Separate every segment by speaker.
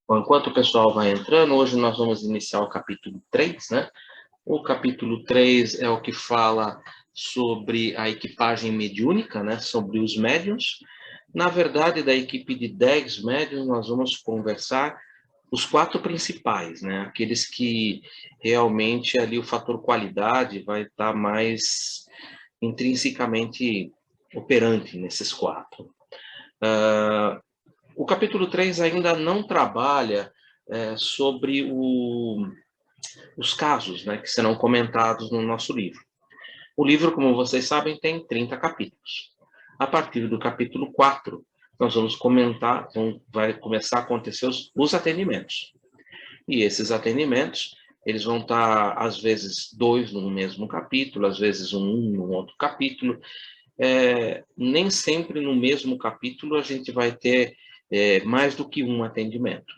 Speaker 1: Bom, enquanto o pessoal vai entrando, hoje nós vamos iniciar o capítulo 3, né? O capítulo 3 é o que fala sobre a equipagem mediúnica, né? Sobre os médiuns. Na verdade, da equipe de 10 médiuns, nós vamos conversar os 4 principais, né? Aqueles que realmente ali o fator qualidade vai estar mais intrinsecamente operante nesses 4. O capítulo 3 ainda não trabalha sobre os casos, né, que serão comentados no nosso livro. O livro, como vocês sabem, tem 30 capítulos. A partir do capítulo 4, nós vamos comentar, vai começar a acontecer os atendimentos. E esses atendimentos, eles vão estar, às vezes, 2 no mesmo capítulo, às vezes um no outro capítulo. Nem sempre no mesmo capítulo a gente vai ter mais do que um atendimento.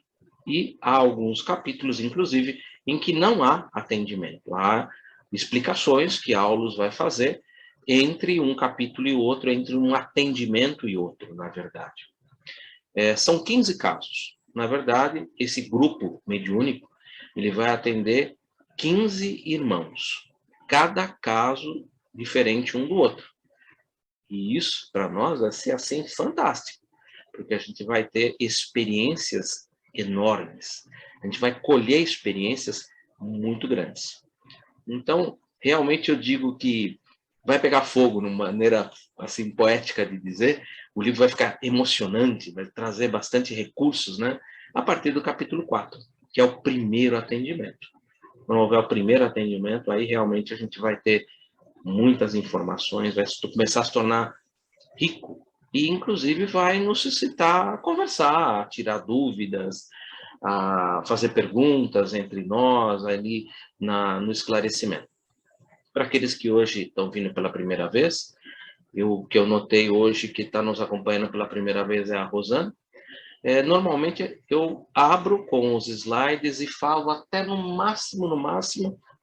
Speaker 1: E há alguns capítulos, inclusive, em que não há atendimento. Há explicações que Aulus vai fazer entre um capítulo e outro, entre um atendimento e outro, na verdade. São 15 casos. Na verdade, esse grupo mediúnico, ele vai atender 15 irmãos. Cada caso diferente um do outro. E isso, para nós, vai ser assim fantástico, porque a gente vai ter experiências enormes. A gente vai colher experiências muito grandes. Então, realmente eu digo que vai pegar fogo, de uma maneira assim poética de dizer, o livro vai ficar emocionante, vai trazer bastante recursos, né? A partir do capítulo 4, que é o primeiro atendimento. Quando houver o primeiro atendimento, aí realmente a gente vai ter muitas informações, vai começar a se tornar rico e, inclusive, vai nos suscitar a conversar, a tirar dúvidas, a fazer perguntas entre nós ali no esclarecimento. Para aqueles que hoje estão vindo pela primeira vez, o que eu notei hoje que está nos acompanhando pela primeira vez é a Rosana. Normalmente eu abro com os slides e falo até no máximo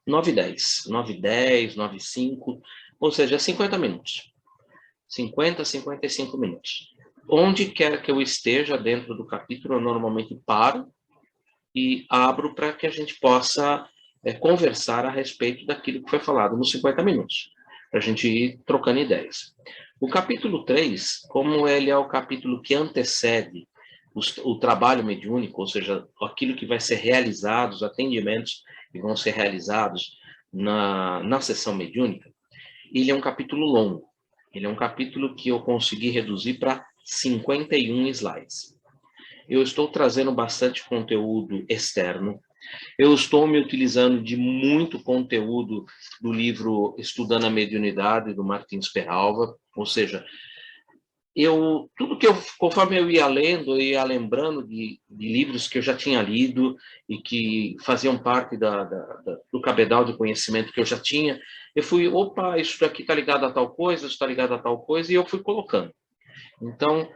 Speaker 1: 9h10, 9h10, 9h05, ou seja, 50 minutos. 50 a 55 minutos. Onde quer que eu esteja dentro do capítulo, eu normalmente paro e abro para que a gente possa conversar a respeito daquilo que foi falado nos 50 minutos, para a gente ir trocando ideias. O capítulo 3, como ele é o capítulo que antecede o trabalho mediúnico, ou seja, aquilo que vai ser realizado, os atendimentos que vão ser realizados na sessão mediúnica, ele é um capítulo longo. Ele é um capítulo que eu consegui reduzir para 51 slides. Eu estou trazendo bastante conteúdo externo. Eu estou me utilizando de muito conteúdo do livro Estudando a Mediunidade, do Martins Peralva. Ou seja, conforme eu ia lendo, eu ia lembrando de livros que eu já tinha lido e que faziam parte do cabedal de conhecimento que eu já tinha. Eu fui, isso daqui está ligado a tal coisa, isso está ligado a tal coisa, e eu fui colocando. Então,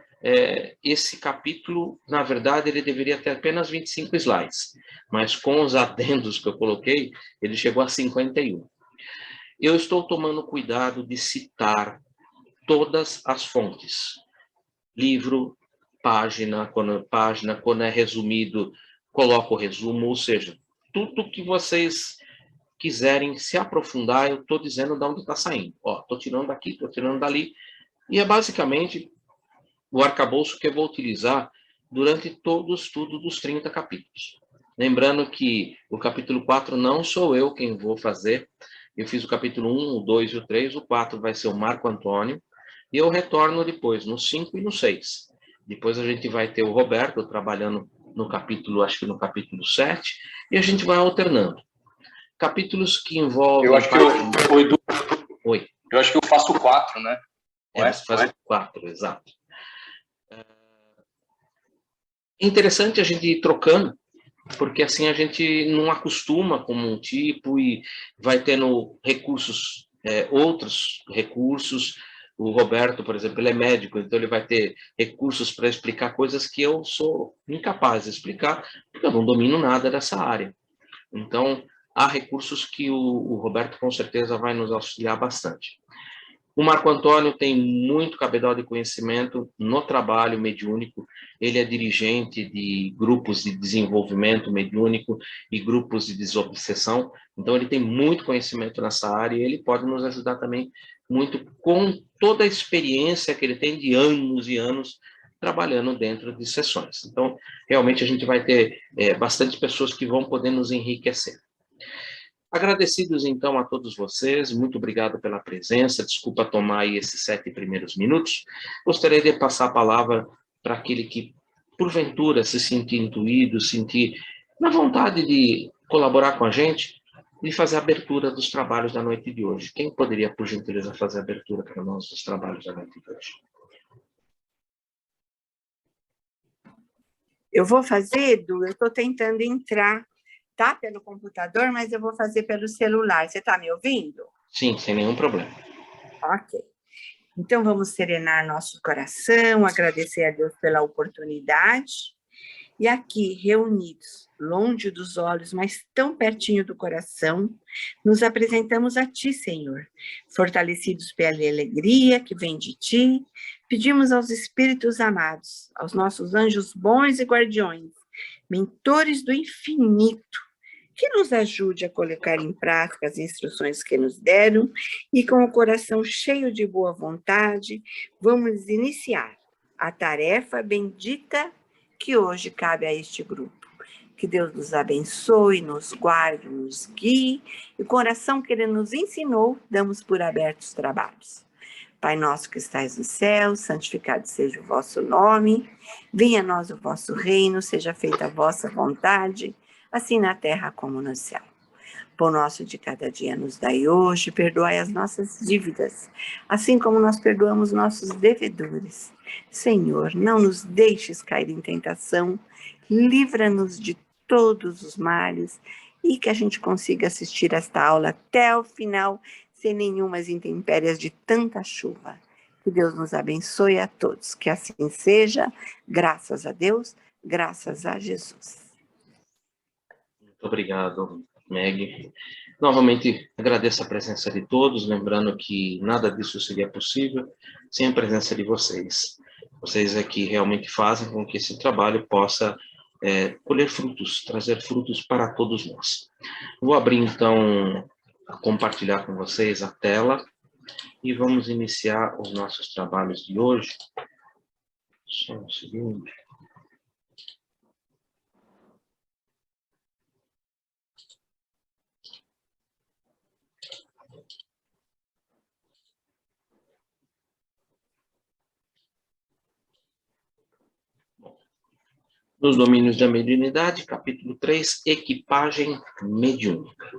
Speaker 1: esse capítulo, na verdade, ele deveria ter apenas 25 slides, mas com os adendos que eu coloquei, ele chegou a 51. Eu estou tomando cuidado de citar todas as fontes. Livro, página, quando é resumido, coloco o resumo, ou seja, tudo que vocês quiserem se aprofundar, eu estou dizendo de onde está saindo. Estou tirando daqui, estou tirando dali. E é basicamente o arcabouço que eu vou utilizar durante todo o estudo dos 30 capítulos. Lembrando que o capítulo 4 não sou eu quem vou fazer. Eu fiz o capítulo 1, o 2 e o 3. O 4 vai ser o Marco Antônio. E eu retorno depois, no 5 e no 6. Depois a gente vai ter o Roberto trabalhando no capítulo, acho que no capítulo 7. E a gente vai alternando. Capítulos que envolvem...
Speaker 2: Eu acho que
Speaker 1: Oi.
Speaker 2: Eu acho que eu faço 4, né?
Speaker 1: Você faz o 4, exato. É interessante a gente ir trocando, porque assim a gente não acostuma com um tipo e vai tendo recursos, outros recursos. O Roberto, por exemplo, ele é médico, então ele vai ter recursos para explicar coisas que eu sou incapaz de explicar, porque eu não domino nada dessa área. Então, há recursos que o Roberto com certeza vai nos auxiliar bastante. O Marco Antônio tem muito cabedal de conhecimento no trabalho mediúnico, ele é dirigente de grupos de desenvolvimento mediúnico e grupos de desobsessão, então ele tem muito conhecimento nessa área e ele pode nos ajudar também muito com toda a experiência que ele tem de anos e anos trabalhando dentro de sessões. Então, realmente a gente vai ter bastante pessoas que vão poder nos enriquecer. Agradecidos, então, a todos vocês, muito obrigado pela presença, desculpa tomar aí esses 7 primeiros minutos. Gostaria de passar a palavra para aquele que, porventura, se sentir intuído, sentir na vontade de colaborar com a gente, de fazer a abertura dos trabalhos da noite de hoje. Quem poderia, por gentileza, fazer a abertura para nós dos trabalhos da noite de hoje?
Speaker 3: Eu vou fazer, Edu, eu estou tentando entrar, tá? Pelo computador, mas eu vou fazer pelo celular. Você está me ouvindo?
Speaker 1: Sim, sem nenhum problema.
Speaker 3: Ok. Então, vamos serenar nosso coração, agradecer a Deus pela oportunidade. E aqui, reunidos, longe dos olhos, mas tão pertinho do coração, nos apresentamos a Ti, Senhor. Fortalecidos pela alegria que vem de Ti, pedimos aos Espíritos amados, aos nossos anjos bons e guardiões, mentores do infinito, que nos ajude a colocar em prática as instruções que nos deram e com o coração cheio de boa vontade, vamos iniciar a tarefa bendita que hoje cabe a este grupo. Que Deus nos abençoe, nos guarde, nos guie, e o coração que Ele nos ensinou, damos por abertos os trabalhos. Pai nosso que estais no céu, santificado seja o vosso nome, venha a nós o vosso reino, seja feita a vossa vontade, assim na terra como no céu. Pão nosso de cada dia nos dai hoje, perdoai as nossas dívidas, assim como nós perdoamos nossos devedores. Senhor, não nos deixes cair em tentação, livra-nos de todos os males e que a gente consiga assistir esta aula até o final, sem nenhumas intempéries de tanta chuva. Que Deus nos abençoe a todos, que assim seja, graças a Deus, graças a Jesus.
Speaker 1: Muito obrigado, Meg. Novamente, agradeço a presença de todos, lembrando que nada disso seria possível sem a presença de vocês. Vocês é que realmente fazem com que esse trabalho possa colher frutos, trazer frutos para todos nós. Vou abrir, então, a compartilhar com vocês a tela e vamos iniciar os nossos trabalhos de hoje. Só um segundo. Nos domínios da mediunidade, capítulo 3, equipagem mediúnica.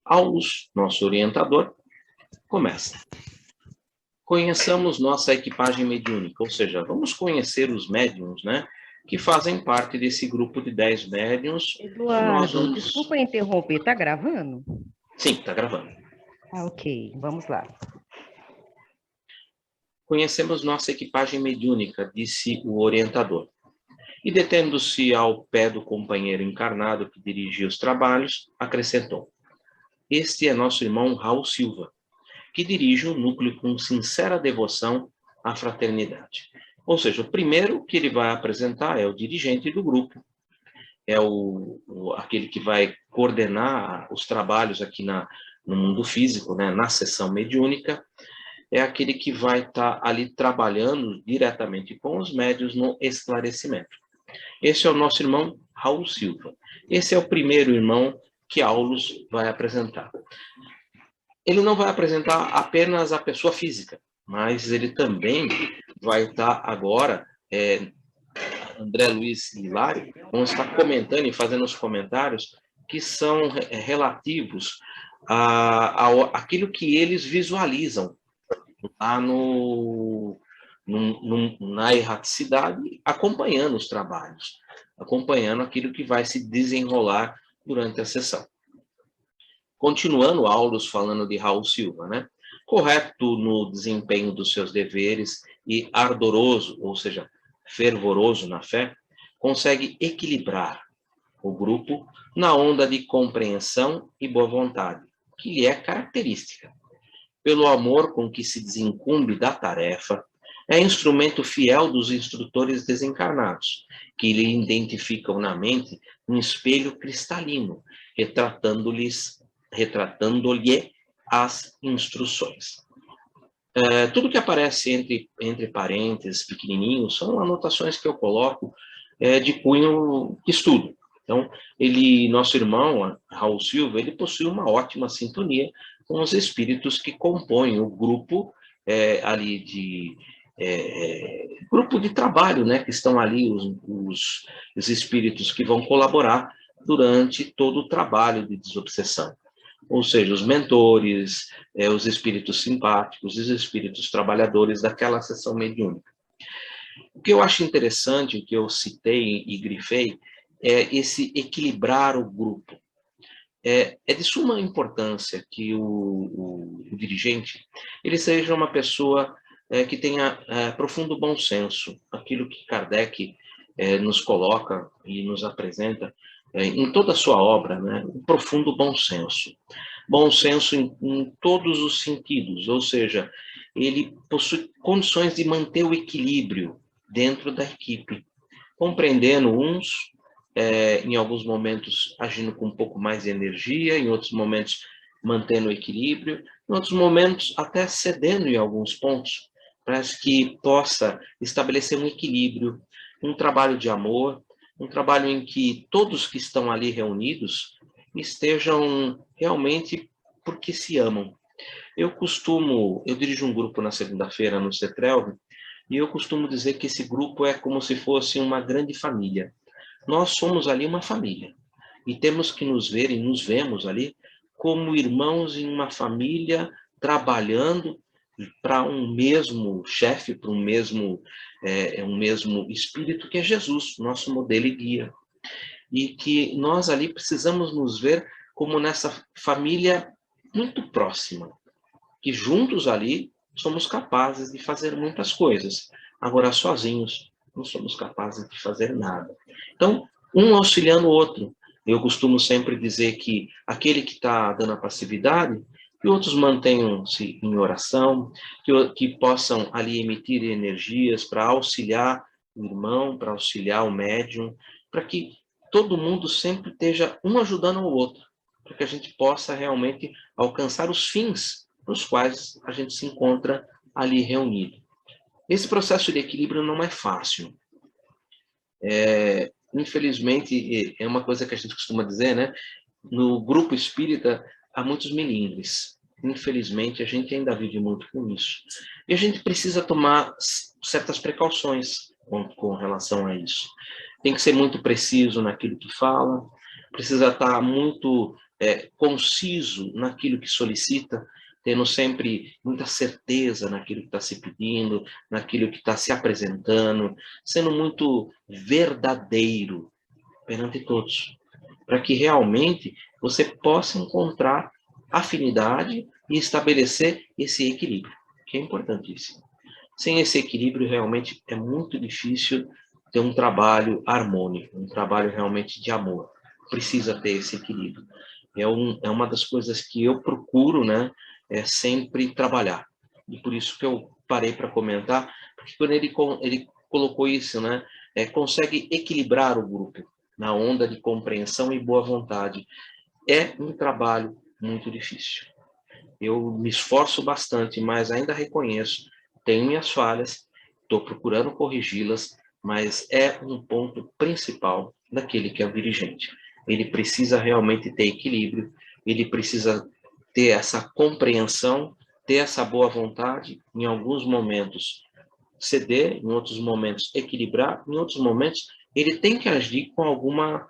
Speaker 1: Aulus, nosso orientador, começa. Conheçamos nossa equipagem mediúnica, ou seja, vamos conhecer os médiuns, né, que fazem parte desse grupo de 10 médiuns.
Speaker 4: Eduardo, desculpa interromper, está gravando?
Speaker 1: Sim, está gravando.
Speaker 4: Ah, ok, vamos lá.
Speaker 1: Conhecemos nossa equipagem mediúnica, disse o orientador. E detendo-se ao pé do companheiro encarnado que dirigia os trabalhos, acrescentou: este é nosso irmão Raul Silva, que dirige o núcleo com sincera devoção à fraternidade. Ou seja, o primeiro que ele vai apresentar é o dirigente do grupo, é aquele que vai coordenar os trabalhos aqui no mundo físico, né, na sessão mediúnica, é aquele que vai estar ali trabalhando diretamente com os médiuns no esclarecimento. Esse é o nosso irmão Raul Silva. Esse é o primeiro irmão que Aulus vai apresentar. Ele não vai apresentar apenas a pessoa física, mas ele também vai estar agora, André Luiz e Hilário, vão estar comentando e fazendo os comentários que são relativos àquilo que eles visualizam lá na erraticidade, acompanhando os trabalhos, acompanhando aquilo que vai se desenrolar durante a sessão. Continuando, Aulus falando de Raul Silva, né? Correto no desempenho dos seus deveres e ardoroso, ou seja, fervoroso na fé, consegue equilibrar o grupo na onda de compreensão e boa vontade, que lhe é característica. Pelo amor com que se desincumbe da tarefa, é instrumento fiel dos instrutores desencarnados, que lhe identificam na mente um espelho cristalino, retratando-lhe as instruções. Tudo que aparece entre parênteses pequenininhos são anotações que eu coloco de cunho de estudo. Então, nosso irmão, Raul Silva, ele possui uma ótima sintonia com os espíritos que compõem o grupo grupo de trabalho, né, que estão ali, os espíritos que vão colaborar durante todo o trabalho de desobsessão. Ou seja, os mentores, os espíritos simpáticos, os espíritos trabalhadores daquela sessão mediúnica. O que eu acho interessante, o que eu citei e grifei, é esse equilibrar o grupo. É de suma importância que o dirigente ele seja uma pessoa que tenha profundo bom senso. Aquilo que Kardec nos coloca e nos apresenta em toda a sua obra, né? Um profundo bom senso. Bom senso em todos os sentidos, ou seja, ele possui condições de manter o equilíbrio dentro da equipe, compreendendo uns, em alguns momentos agindo com um pouco mais de energia, em outros momentos mantendo o equilíbrio, em outros momentos até cedendo em alguns pontos, para que possa estabelecer um equilíbrio, um trabalho de amor, um trabalho em que todos que estão ali reunidos estejam realmente porque se amam. Eu dirijo um grupo na segunda-feira no CETRELV, e eu costumo dizer que esse grupo é como se fosse uma grande família. Nós somos ali uma família, e temos que nos ver, e nos vemos ali, como irmãos em uma família, trabalhando para um mesmo chefe, para um mesmo espírito, que é Jesus, nosso modelo e guia. E que nós ali precisamos nos ver como nessa família muito próxima, que juntos ali somos capazes de fazer muitas coisas. Agora, sozinhos, não somos capazes de fazer nada. Então, um auxiliando o outro. Eu costumo sempre dizer que aquele que está dando a passividade, que outros mantenham-se em oração, que possam ali emitir energias para auxiliar o irmão, para auxiliar o médium, para que todo mundo sempre esteja um ajudando o outro, para que a gente possa realmente alcançar os fins nos quais a gente se encontra ali reunido. Esse processo de equilíbrio não é fácil. Infelizmente, é uma coisa que a gente costuma dizer, né? No grupo espírita, há muitos melindres. Infelizmente, a gente ainda vive muito com isso. E a gente precisa tomar certas precauções com relação a isso. Tem que ser muito preciso naquilo que fala, precisa estar muito conciso naquilo que solicita, tendo sempre muita certeza naquilo que está se pedindo, naquilo que está se apresentando, sendo muito verdadeiro perante todos, para que realmente você possa encontrar afinidade e estabelecer esse equilíbrio, que é importantíssimo. Sem esse equilíbrio, realmente é muito difícil ter um trabalho harmônico, um trabalho realmente de amor. Precisa ter esse equilíbrio. É uma das coisas que eu procuro, né, sempre trabalhar. E por isso que eu parei para comentar, porque quando ele colocou isso, né, consegue equilibrar o grupo na onda de compreensão e boa vontade. É um trabalho muito difícil. Eu me esforço bastante, mas ainda reconheço, tenho minhas falhas, estou procurando corrigi-las, mas é um ponto principal daquele que é o dirigente. Ele precisa realmente ter equilíbrio, ele precisa ter essa compreensão, ter essa boa vontade, em alguns momentos ceder, em outros momentos equilibrar, em outros momentos ele tem que agir com alguma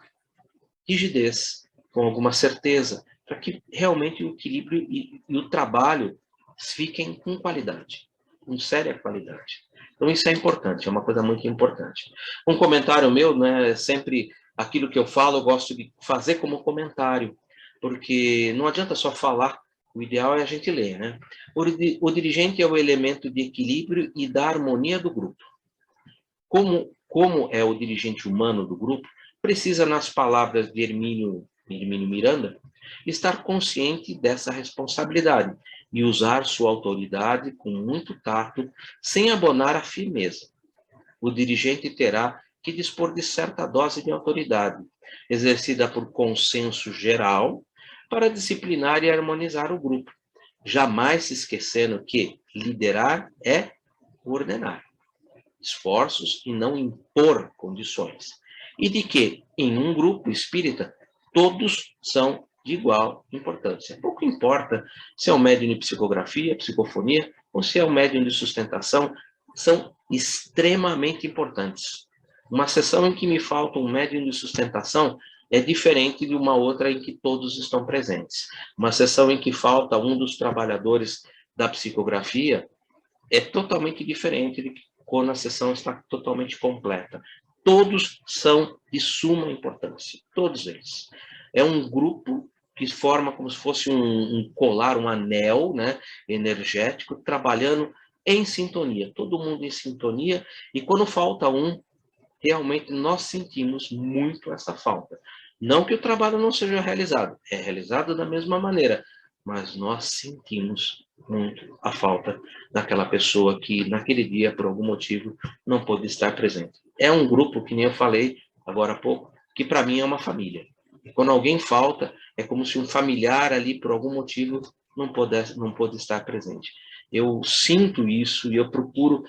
Speaker 1: rigidez, com alguma certeza, para que realmente o equilíbrio e o trabalho fiquem com qualidade, com séria qualidade. Então isso é importante, é uma coisa muito importante. Um comentário meu, né, sempre aquilo que eu falo, eu gosto de fazer como comentário, porque não adianta só falar, o ideal é a gente ler, né? O dirigente é o elemento de equilíbrio e da harmonia do grupo. Como é o dirigente humano do grupo, precisa, nas palavras de Hermínio Miranda, estar consciente dessa responsabilidade e usar sua autoridade com muito tato, sem abonar a firmeza. O dirigente terá que dispor de certa dose de autoridade, exercida por consenso geral, para disciplinar e harmonizar o grupo, jamais se esquecendo que liderar é ordenar esforços e não impor condições, e de que, em um grupo espírita, todos são de igual importância. Pouco importa se é um médium de psicografia, psicofonia, ou se é um médium de sustentação, são extremamente importantes. Uma sessão em que me falta um médium de sustentação é diferente de uma outra em que todos estão presentes. Uma sessão em que falta um dos trabalhadores da psicografia é totalmente diferente de quando a sessão está totalmente completa. Todos são de suma importância, todos eles. É um grupo que forma como se fosse um colar, um anel, né, energético, trabalhando em sintonia, todo mundo em sintonia, e quando falta um, realmente nós sentimos muito essa falta. Não que o trabalho não seja realizado, é realizado da mesma maneira, mas nós sentimos muito a falta daquela pessoa que naquele dia, por algum motivo, não pôde estar presente. É um grupo, que nem eu falei agora há pouco, que para mim é uma família. E quando alguém falta, é como se um familiar ali, por algum motivo, não pôde estar presente. Eu sinto isso e eu procuro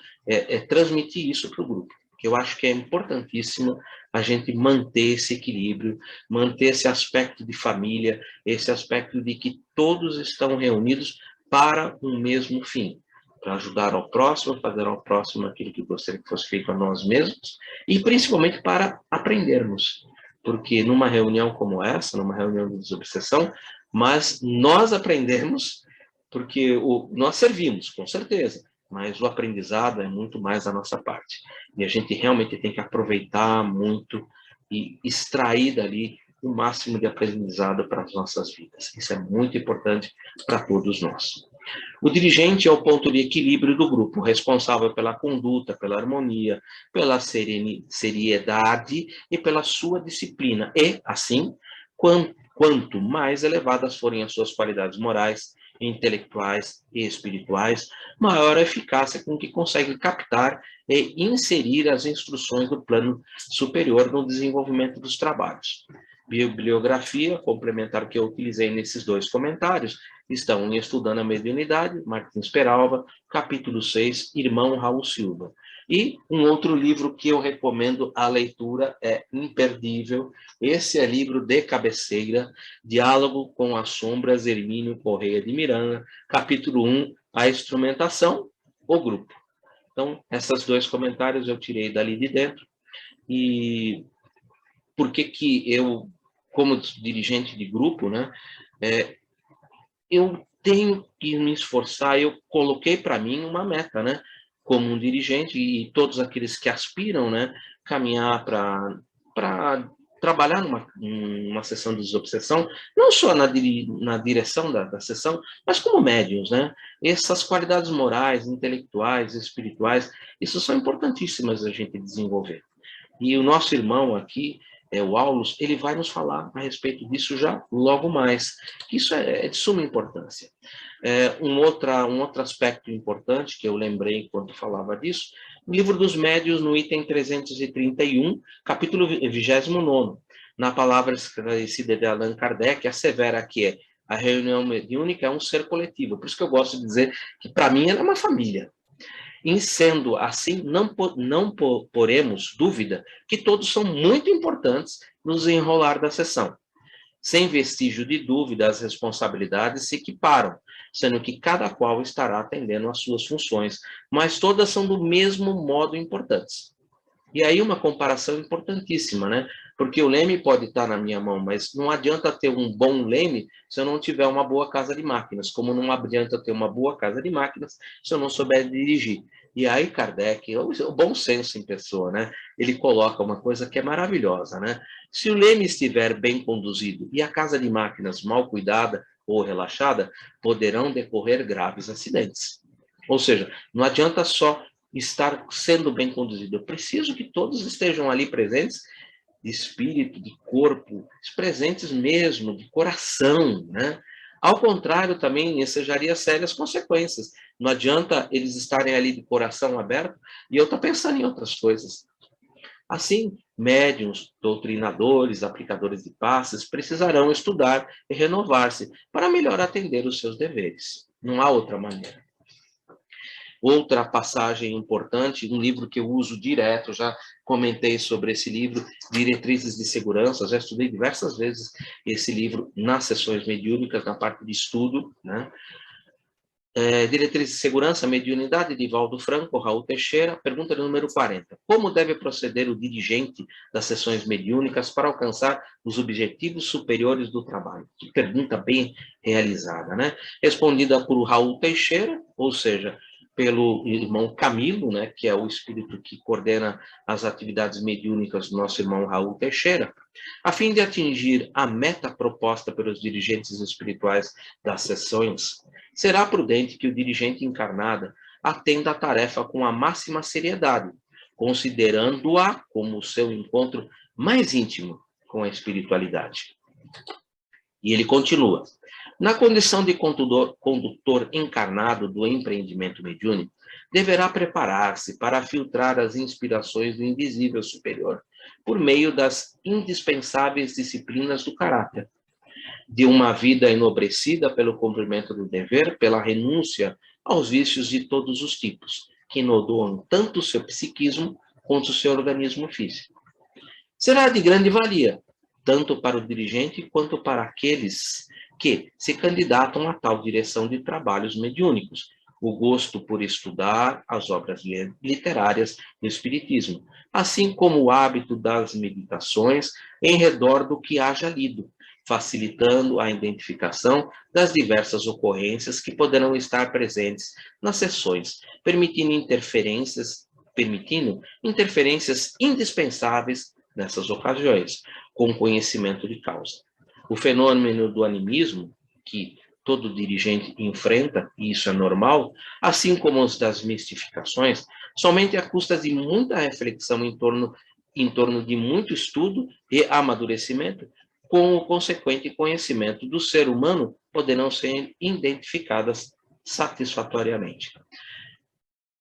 Speaker 1: transmitir isso para o grupo, que eu acho que é importantíssimo a gente manter esse equilíbrio, manter esse aspecto de família, esse aspecto de que todos estão reunidos para um mesmo fim, para ajudar ao próximo, fazer ao próximo aquilo que gostaria que fosse feito a nós mesmos, e principalmente para aprendermos, porque numa reunião como essa, numa reunião de desobsessão, mas nós aprendemos, porque nós servimos, com certeza, mas o aprendizado é muito mais da nossa parte. E a gente realmente tem que aproveitar muito e extrair dali o máximo de aprendizado para as nossas vidas. Isso é muito importante para todos nós. O dirigente é o ponto de equilíbrio do grupo, responsável pela conduta, pela harmonia, pela seriedade e pela sua disciplina. E, assim, quanto mais elevadas forem as suas qualidades morais, intelectuais e espirituais, maior a eficácia com que consegue captar e inserir as instruções do plano superior no desenvolvimento dos trabalhos. Bibliografia complementar que eu utilizei nesses dois comentários estão em Estudando a Mediunidade, Martins Peralva, capítulo 6, Irmão Raul Silva. E um outro livro que eu recomendo a leitura, é imperdível, esse é livro de cabeceira, Diálogo com as Sombras, Hermínio Correia de Miranda, capítulo 1, A Instrumentação, o Grupo. Então, esses dois comentários eu tirei dali de dentro. E por que eu, como dirigente de grupo, né, eu tenho que me esforçar, eu coloquei para mim uma meta, né, como um dirigente, e todos aqueles que aspiram, né, caminhar para trabalhar numa sessão de desobsessão, não só na direção da sessão, mas como médiuns, né? Essas qualidades morais, intelectuais, espirituais, isso são importantíssimas a gente desenvolver. E o nosso irmão aqui, o Aulus, ele vai nos falar a respeito disso já logo mais. Isso é de suma importância. Um outro aspecto importante que eu lembrei enquanto falava disso, no Livro dos Médiuns, no item 331, capítulo 29, na palavra esclarecida de Allan Kardec, assevera que a reunião mediúnica é um ser coletivo. Por isso que eu gosto de dizer que, para mim, ela é uma família. E sendo assim, não poremos dúvida que todos são muito importantes no desenrolar da sessão. Sem vestígio de dúvida, as responsabilidades se equiparam, sendo que cada qual estará atendendo às suas funções, mas todas são do mesmo modo importantes. E aí uma comparação importantíssima, né? Porque o leme pode estar na minha mão, mas não adianta ter um bom leme se eu não tiver uma boa casa de máquinas, como não adianta ter uma boa casa de máquinas se eu não souber dirigir. E aí Kardec, o bom senso em pessoa, né? Ele coloca uma coisa que é maravilhosa, né? Se o leme estiver bem conduzido e a casa de máquinas mal cuidada ou relaxada, poderão decorrer graves acidentes. Ou seja, não adianta só estar sendo bem conduzido. Eu preciso que todos estejam ali presentes de espírito, de corpo, presentes mesmo, de coração, né? Ao contrário, também ensejaria sérias consequências. Não adianta eles estarem ali de coração aberto e eu estou pensando em outras coisas. Assim, médiuns, doutrinadores, aplicadores de passes precisarão estudar e renovar-se para melhor atender os seus deveres. Não há outra maneira. Outra passagem importante, um livro que eu uso direto, já comentei sobre esse livro, Diretrizes de Segurança, já estudei diversas vezes esse livro nas sessões mediúnicas, na parte de estudo, né? Diretrizes de Segurança, Mediunidade, de Valdo Franco, Raul Teixeira, pergunta número 40. Como deve proceder o dirigente das sessões mediúnicas para alcançar os objetivos superiores do trabalho? Que pergunta bem realizada, né? Respondida por Raul Teixeira, ou seja, pelo irmão Camilo, né, que é o espírito que coordena as atividades mediúnicas do nosso irmão Raul Teixeira, a fim de atingir a meta proposta pelos dirigentes espirituais das sessões, será prudente que o dirigente encarnado atenda à tarefa com a máxima seriedade, considerando-a como o seu encontro mais íntimo com a espiritualidade. E ele continua. Na condição de condutor encarnado do empreendimento mediúnico, deverá preparar-se para filtrar as inspirações do invisível superior, por meio das indispensáveis disciplinas do caráter, de uma vida enobrecida pelo cumprimento do dever, pela renúncia aos vícios de todos os tipos, que nodoam tanto o seu psiquismo quanto o seu organismo físico. Será de grande valia, tanto para o dirigente quanto para aqueles que se candidatam a tal direção de trabalhos mediúnicos, o gosto por estudar as obras literárias do Espiritismo, assim como o hábito das meditações em redor do que haja lido, facilitando a identificação das diversas ocorrências que poderão estar presentes nas sessões, permitindo interferências indispensáveis nessas ocasiões, com conhecimento de causa. O fenômeno do animismo, que todo dirigente enfrenta, e isso é normal, assim como os das mistificações, somente à custa de muita reflexão em torno de muito estudo e amadurecimento, com o consequente conhecimento do ser humano, poderão ser identificadas satisfatoriamente.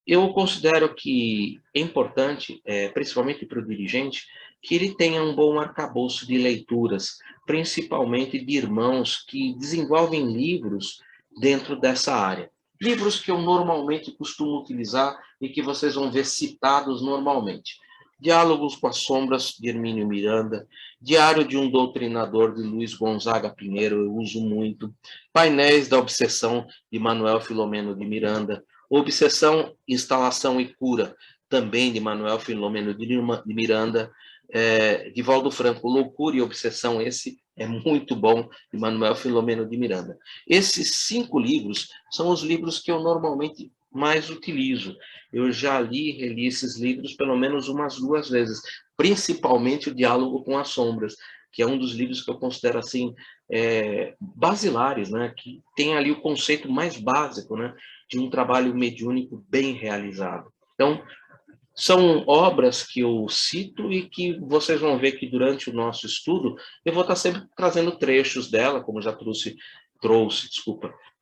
Speaker 1: Eu considero que é importante, principalmente para o dirigente, que ele tenha um bom arcabouço de leituras, principalmente de irmãos que desenvolvem livros dentro dessa área. Livros que eu normalmente costumo utilizar e que vocês vão ver citados normalmente. Diálogos com as Sombras, de Hermínio Miranda, Diário de um Doutrinador, de Luiz Gonzaga Pinheiro, eu uso muito, Painéis da Obsessão, de Manuel Filomeno de Miranda, Obsessão, Instalação e Cura, também de Manuel Filomeno de Miranda, de Valdo Franco, Loucura e Obsessão, esse é muito bom, de Manuel Filomeno de Miranda. Esses 5 livros são os livros que eu normalmente mais utilizo. Eu já li e reli esses livros pelo menos umas 2 vezes, principalmente o Diálogo com as Sombras, que é um dos livros que eu considero assim basilares, né? Que tem ali o conceito mais básico, né? De um trabalho mediúnico bem realizado. Então, são obras que eu cito e que vocês vão ver que durante o nosso estudo eu vou estar sempre trazendo trechos dela, como já trouxe,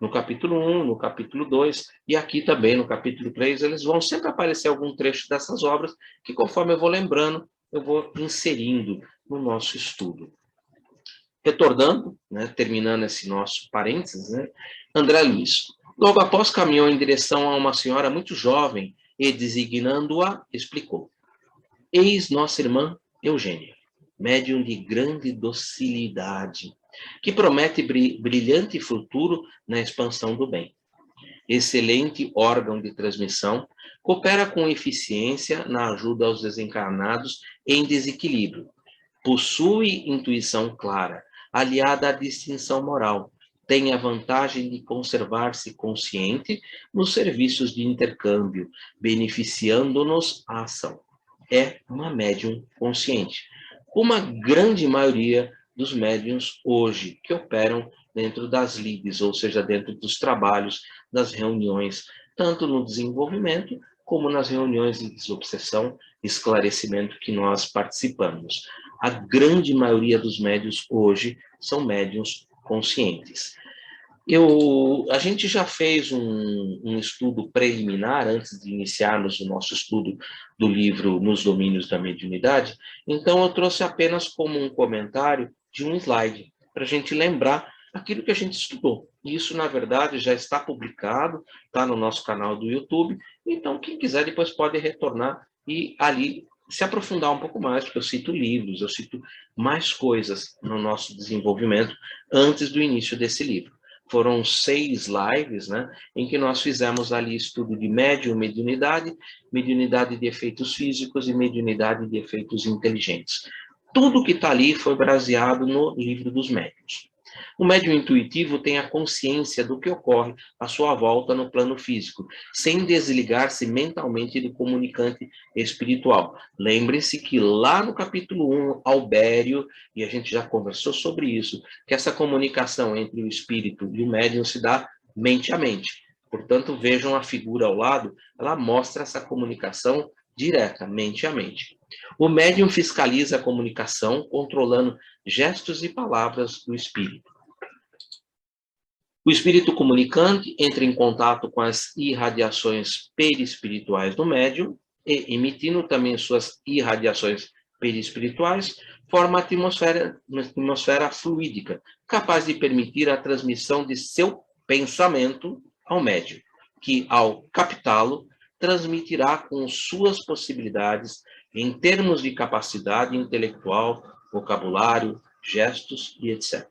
Speaker 1: no capítulo 1, no capítulo 2 e aqui também no capítulo 3, eles vão sempre aparecer algum trecho dessas obras que, conforme eu vou lembrando, eu vou inserindo no nosso estudo. Retornando, né, terminando esse nosso parênteses, né, André Luiz, logo após caminhou em direção a uma senhora muito jovem e, designando-a, explicou. Eis nossa irmã Eugênia, médium de grande docilidade, que promete brilhante futuro na expansão do bem. Excelente órgão de transmissão, coopera com eficiência na ajuda aos desencarnados em desequilíbrio. Possui intuição clara, aliada à distinção moral. Tem a vantagem de conservar-se consciente nos serviços de intercâmbio, beneficiando-nos a ação. É uma médium consciente. Como a grande maioria dos médiuns hoje que operam dentro das lides, ou seja, dentro dos trabalhos, das reuniões, tanto no desenvolvimento como nas reuniões de desobsessão e esclarecimento que nós participamos. A grande maioria dos médiuns hoje são médiuns conscientes. A gente já fez um estudo preliminar antes de iniciarmos o nosso estudo do livro Nos Domínios da Mediunidade, então eu trouxe apenas como um comentário de um slide, para a gente lembrar aquilo que a gente estudou. Isso, na verdade, já está publicado, está no nosso canal do YouTube, então quem quiser depois pode retornar e ali se aprofundar um pouco mais, porque eu cito livros, eu cito mais coisas no nosso desenvolvimento antes do início desse livro. Foram 6 lives, né, em que nós fizemos ali estudo de mediunidade, mediunidade de efeitos físicos e mediunidade de efeitos inteligentes. Tudo que está ali foi baseado no livro dos médiuns. O médium intuitivo tem a consciência do que ocorre à sua volta no plano físico, sem desligar-se mentalmente do comunicante espiritual. Lembre-se que lá no capítulo 1, Albério, e a gente já conversou sobre isso, que essa comunicação entre o espírito e o médium se dá mente a mente. Portanto, vejam a figura ao lado, ela mostra essa comunicação direta, mente a mente. O médium fiscaliza a comunicação, controlando gestos e palavras do espírito. O espírito comunicante entra em contato com as irradiações perispirituais do médium e, emitindo também suas irradiações perispirituais, forma uma atmosfera fluídica, capaz de permitir a transmissão de seu pensamento ao médium, que, ao captá-lo, transmitirá com suas possibilidades em termos de capacidade intelectual, vocabulário, gestos e etc.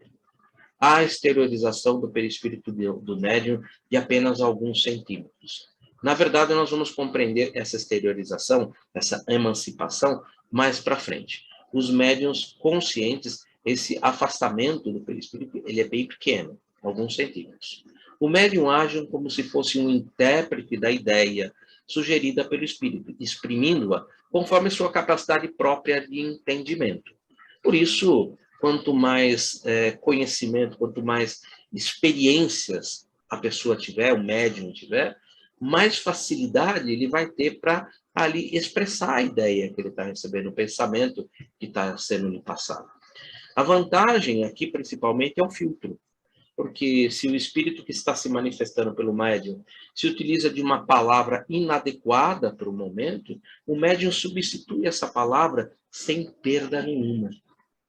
Speaker 1: Há exteriorização do perispírito do médium de apenas alguns centímetros. Na verdade, nós vamos compreender essa exteriorização, essa emancipação, mais para frente. Os médiuns conscientes, esse afastamento do perispírito, ele é bem pequeno, alguns centímetros. O médium age como se fosse um intérprete da ideia sugerida pelo espírito, exprimindo-a conforme sua capacidade própria de entendimento. Por isso, quanto mais conhecimento, quanto mais experiências a pessoa tiver, o médium tiver, mais facilidade ele vai ter para ali expressar a ideia que ele está recebendo, o pensamento que está sendo lhe passado. A vantagem aqui, principalmente, é o filtro. Porque se o espírito que está se manifestando pelo médium se utiliza de uma palavra inadequada para o momento, o médium substitui essa palavra sem perda nenhuma.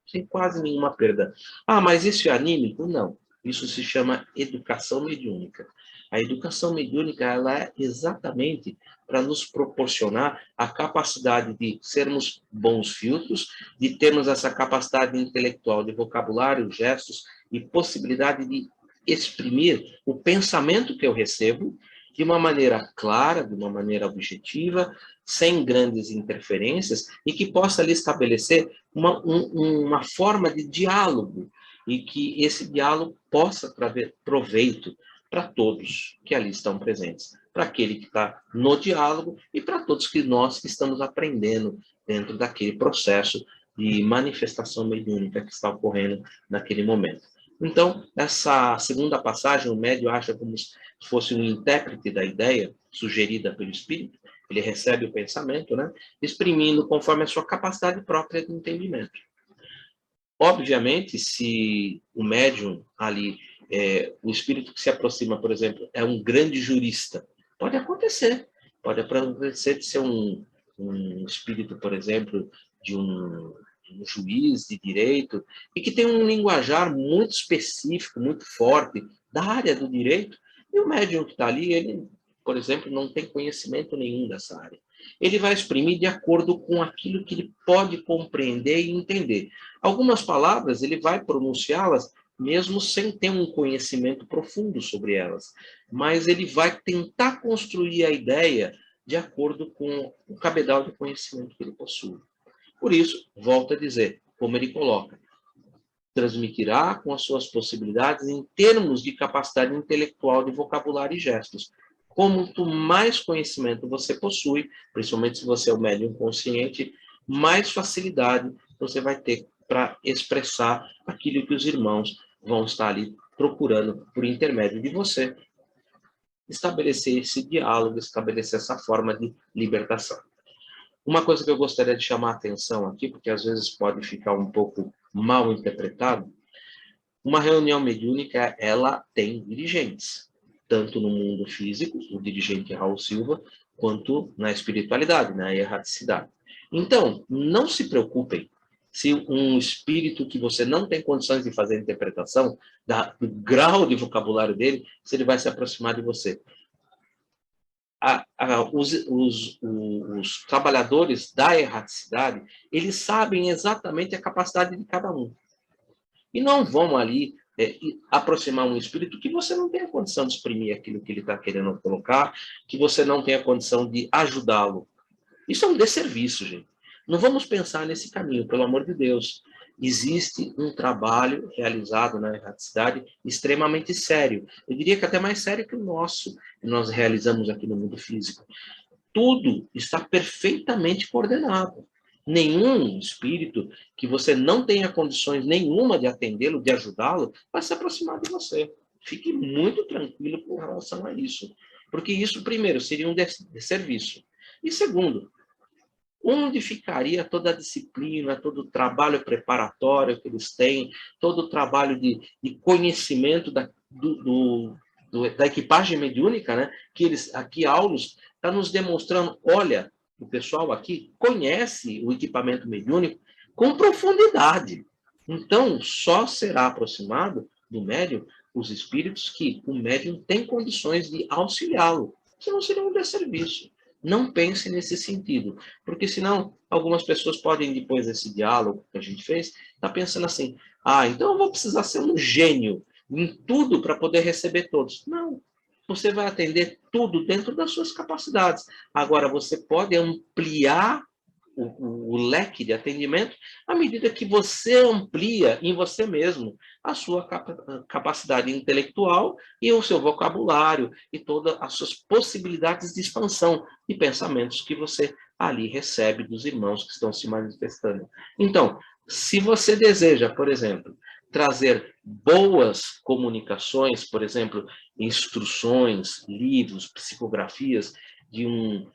Speaker 1: Sem quase nenhuma perda. Ah, mas isso é anímico? Não. Isso se chama educação mediúnica. A educação mediúnica ela é exatamente para nos proporcionar a capacidade de sermos bons filtros, de termos essa capacidade intelectual de vocabulário, gestos e possibilidade de exprimir o pensamento que eu recebo de uma maneira clara, de uma maneira objetiva, sem grandes interferências, e que possa ali estabelecer uma forma de diálogo, e que esse diálogo possa trazer proveito para todos que ali estão presentes, para aquele que está no diálogo e para todos que nós que estamos aprendendo dentro daquele processo de manifestação mediúnica que está ocorrendo naquele momento. Então, essa segunda passagem, o médium acha como se fosse um intérprete da ideia sugerida pelo espírito, ele recebe o pensamento, né, exprimindo conforme a sua capacidade própria de entendimento. Obviamente, se o médium ali, o espírito que se aproxima, por exemplo, é um grande jurista, pode acontecer de ser um espírito, por exemplo, de um juiz de direito, e que tem um linguajar muito específico, muito forte, da área do direito, e o médium que está ali, ele, por exemplo, não tem conhecimento nenhum dessa área. Ele vai exprimir de acordo com aquilo que ele pode compreender e entender. Algumas palavras ele vai pronunciá-las mesmo sem ter um conhecimento profundo sobre elas, mas ele vai tentar construir a ideia de acordo com o cabedal de conhecimento que ele possui. Por isso, volto a dizer, como ele coloca, transmitirá com as suas possibilidades em termos de capacidade intelectual, de vocabulário e gestos. Quanto mais conhecimento você possui, principalmente se você é um médium consciente, mais facilidade você vai ter para expressar aquilo que os irmãos vão estar ali procurando por intermédio de você. estabelecer esse diálogo, estabelecer essa forma de libertação. Uma coisa que eu gostaria de chamar a atenção aqui, porque às vezes pode ficar um pouco mal interpretado, uma reunião mediúnica, ela tem dirigentes, tanto no mundo físico, o dirigente Raul Silva, quanto na espiritualidade, na erraticidade. Então, não se preocupem se um espírito que você não tem condições de fazer a interpretação, do grau de vocabulário dele, se ele vai se aproximar de você. Os trabalhadores da erraticidade, eles sabem exatamente a capacidade de cada um. E não vão ali aproximar um espírito que você não tem a condição de exprimir aquilo que ele está querendo colocar, que você não tem a condição de ajudá-lo. Isso é um desserviço, gente. Não vamos pensar nesse caminho, pelo amor de Deus. Existe um trabalho realizado na erraticidade extremamente sério. Eu diria que até mais sério que o nosso, que nós realizamos aqui no mundo físico. Tudo está perfeitamente coordenado. Nenhum espírito que você não tenha condições nenhuma de atendê-lo, de ajudá-lo, vai se aproximar de você. Fique muito tranquilo com relação a isso. Porque isso, primeiro, seria um desserviço. E segundo, onde ficaria toda a disciplina, todo o trabalho preparatório que eles têm, todo o trabalho de conhecimento da equipagem mediúnica, né? Que eles, aqui, Aulus, está nos demonstrando, olha, o pessoal aqui conhece o equipamento mediúnico com profundidade. Então, só será aproximado do médium os espíritos que o médium tem condições de auxiliá-lo, senão seria um desserviço. Não pense nesse sentido, porque senão algumas pessoas podem, depois desse diálogo que a gente fez, estar pensando assim, então eu vou precisar ser um gênio em tudo para poder receber todos. Não, você vai atender tudo dentro das suas capacidades. Agora, você pode ampliar o leque de atendimento à medida que você amplia em você mesmo a sua capacidade intelectual e o seu vocabulário e todas as suas possibilidades de expansão de pensamentos que você ali recebe dos irmãos que estão se manifestando. Então, se você deseja, por exemplo, trazer boas comunicações, por exemplo, instruções, livros, psicografias de um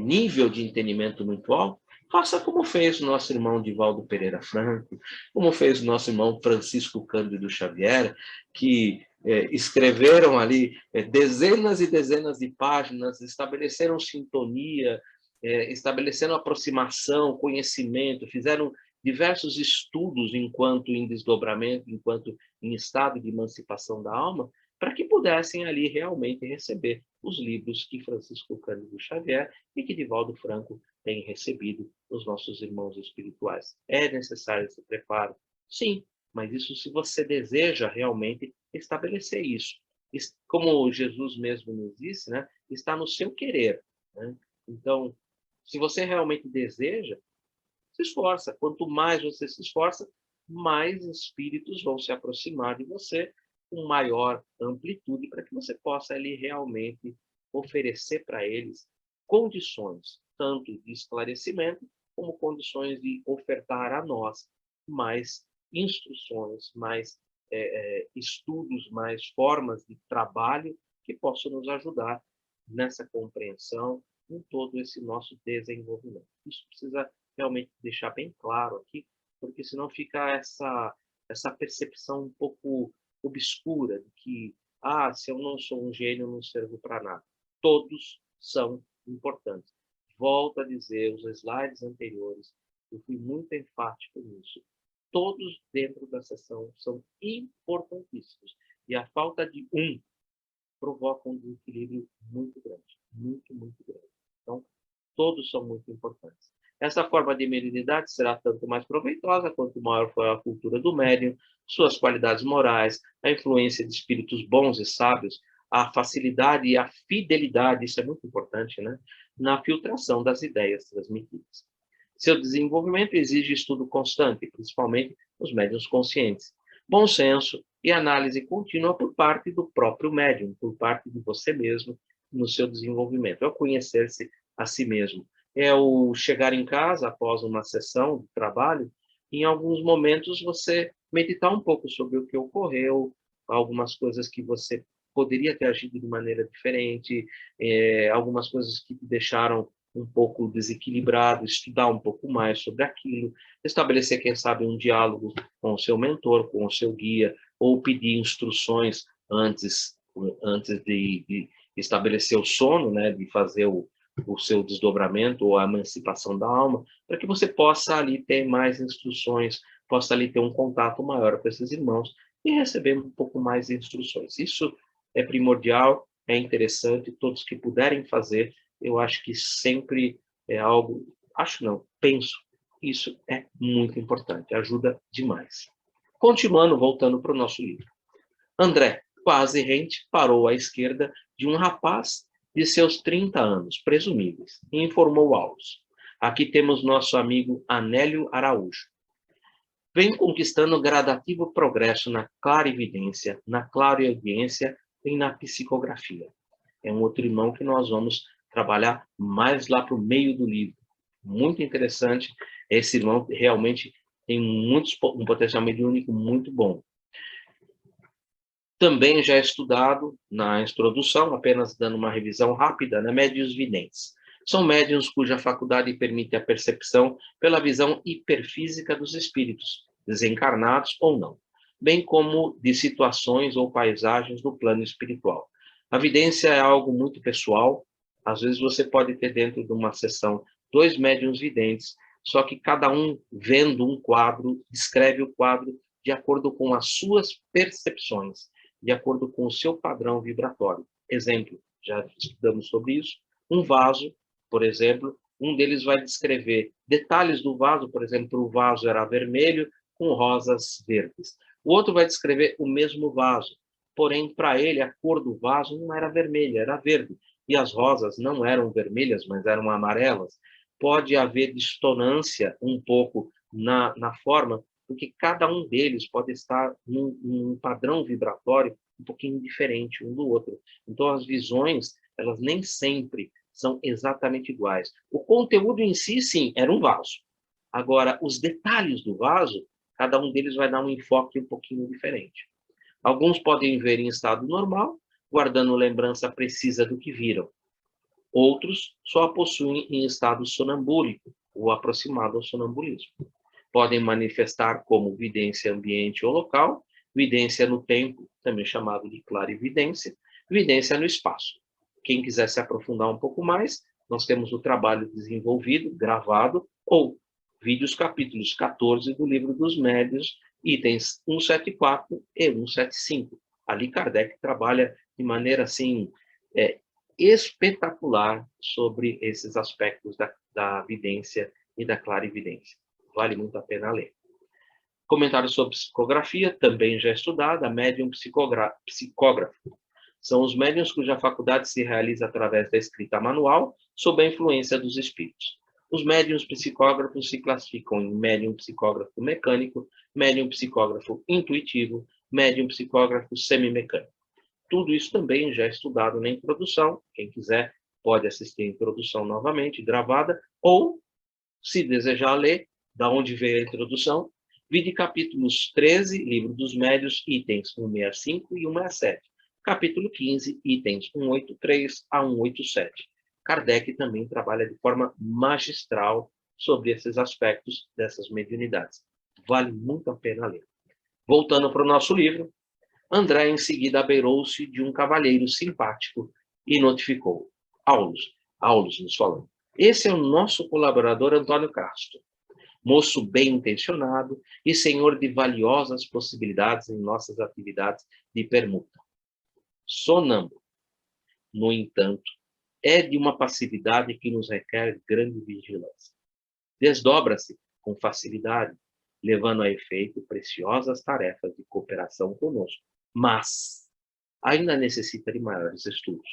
Speaker 1: nível de entendimento muito alto, faça como fez o nosso irmão Divaldo Pereira Franco, como fez o nosso irmão Francisco Cândido Xavier, que escreveram ali dezenas e dezenas de páginas, estabeleceram sintonia, estabeleceram aproximação, conhecimento, fizeram diversos estudos enquanto em desdobramento, enquanto em estado de emancipação da alma, para que pudessem ali realmente receber os livros que Francisco Cândido Xavier e que Divaldo Franco têm recebido dos nossos irmãos espirituais. É necessário esse preparo? Sim, mas isso se você deseja realmente estabelecer isso. Como Jesus mesmo nos disse, né, está no seu querer. Né? Então, se você realmente deseja, se esforça. Quanto mais você se esforça, mais espíritos vão se aproximar de você com maior amplitude para que você possa ali realmente oferecer para eles condições, tanto de esclarecimento, como condições de ofertar a nós mais instruções, mais estudos, mais formas de trabalho que possam nos ajudar nessa compreensão, em todo esse nosso desenvolvimento. Isso precisa realmente deixar bem claro aqui, porque senão fica essa percepção um pouco obscura de que, se eu não sou um gênio, eu não servo para nada. Todos são importantes. Volto a dizer, os slides anteriores, eu fui muito enfático nisso. Todos dentro da sessão são importantíssimos. E a falta de um provoca um desequilíbrio muito grande. Muito, muito grande. Então, todos são muito importantes. Essa forma de mediunidade será tanto mais proveitosa quanto maior for a cultura do médium, suas qualidades morais, a influência de espíritos bons e sábios, a facilidade e a fidelidade, isso é muito importante, né? Na filtração das ideias transmitidas. Seu desenvolvimento exige estudo constante, principalmente nos médiuns conscientes, bom senso e análise contínua por parte do próprio médium, por parte de você mesmo, no seu desenvolvimento. É o conhecer-se a si mesmo. É o chegar em casa após uma sessão de trabalho, em alguns momentos você meditar um pouco sobre o que ocorreu, algumas coisas que você poderia ter agido de maneira diferente, algumas coisas que te deixaram um pouco desequilibrado, estudar um pouco mais sobre aquilo, estabelecer, quem sabe, um diálogo com o seu mentor, com o seu guia, ou pedir instruções antes de estabelecer o sono, né, de fazer o seu desdobramento ou a emancipação da alma, para que você possa ali ter mais instruções, possa ali ter um contato maior com esses irmãos e receber um pouco mais de instruções. Isso é primordial, é interessante, todos que puderem fazer, eu acho que sempre é algo, acho não, penso, isso é muito importante, ajuda demais. Continuando, voltando para o nosso livro. André, quase rente, parou à esquerda de um rapaz de seus 30 anos, presumíveis, e informou Aulos. Aqui temos nosso amigo Anélio Araújo. Vem conquistando gradativo progresso na clarividência, na clareaudiência e na psicografia. É um outro irmão que nós vamos trabalhar mais lá para o meio do livro. Muito interessante. Esse irmão realmente tem um potencial mediúnico muito bom. Também já é estudado na introdução, apenas dando uma revisão rápida, né? Médiuns videntes. São médiuns cuja faculdade permite a percepção pela visão hiperfísica dos espíritos, desencarnados ou não, bem como de situações ou paisagens no plano espiritual. A vidência é algo muito pessoal. Às vezes você pode ter dentro de uma sessão 2 médiuns videntes, só que cada um, vendo um quadro, descreve o quadro de acordo com as suas percepções, de acordo com o seu padrão vibratório. Exemplo, já estudamos sobre isso. Um vaso, por exemplo, um deles vai descrever detalhes do vaso, por exemplo, o vaso era vermelho com rosas verdes. O outro vai descrever o mesmo vaso, porém, para ele, a cor do vaso não era vermelha, era verde. E as rosas não eram vermelhas, mas eram amarelas. Pode haver dissonância um pouco na forma, porque cada um deles pode estar num padrão vibratório um pouquinho diferente um do outro. Então, as visões, elas nem sempre são exatamente iguais. O conteúdo em si, sim, era um vaso. Agora, os detalhes do vaso, cada um deles vai dar um enfoque um pouquinho diferente. Alguns podem ver em estado normal, guardando lembrança precisa do que viram. Outros só a possuem em estado sonambúlico, ou aproximado ao sonambulismo. Podem manifestar como vidência ambiente ou local, vidência no tempo, também chamado de clarividência, vidência no espaço. Quem quiser se aprofundar um pouco mais, nós temos o trabalho desenvolvido, gravado, ou vídeos capítulos 14 do Livro dos Médiuns, itens 174 e 175. Ali Kardec trabalha de maneira assim espetacular sobre esses aspectos da vidência e da clarividência. Vale muito a pena ler. Comentário sobre psicografia, também já estudada, médium psicógrafo. São os médiuns cuja faculdade se realiza através da escrita manual, sob a influência dos espíritos. Os médiuns psicógrafos se classificam em médium psicógrafo mecânico, médium psicógrafo intuitivo, médium psicógrafo semimecânico. Tudo isso também já é estudado na introdução. Quem quiser pode assistir a introdução novamente, gravada, ou, se desejar ler, da onde veio a introdução, vide capítulos 13, Livro dos Médiuns, itens 165 e 167. Capítulo 15, itens 183 a 187. Kardec também trabalha de forma magistral sobre esses aspectos dessas mediunidades. Vale muito a pena ler. Voltando para o nosso livro, André em seguida abeirou-se de um cavalheiro simpático e notificou. Aulos nos falando. Esse é o nosso colaborador Antônio Castro, moço bem intencionado e senhor de valiosas possibilidades em nossas atividades de permuta. Sonâmbulo, no entanto, é de uma passividade que nos requer grande vigilância. Desdobra-se com facilidade, levando a efeito preciosas tarefas de cooperação conosco, mas ainda necessita de maiores estudos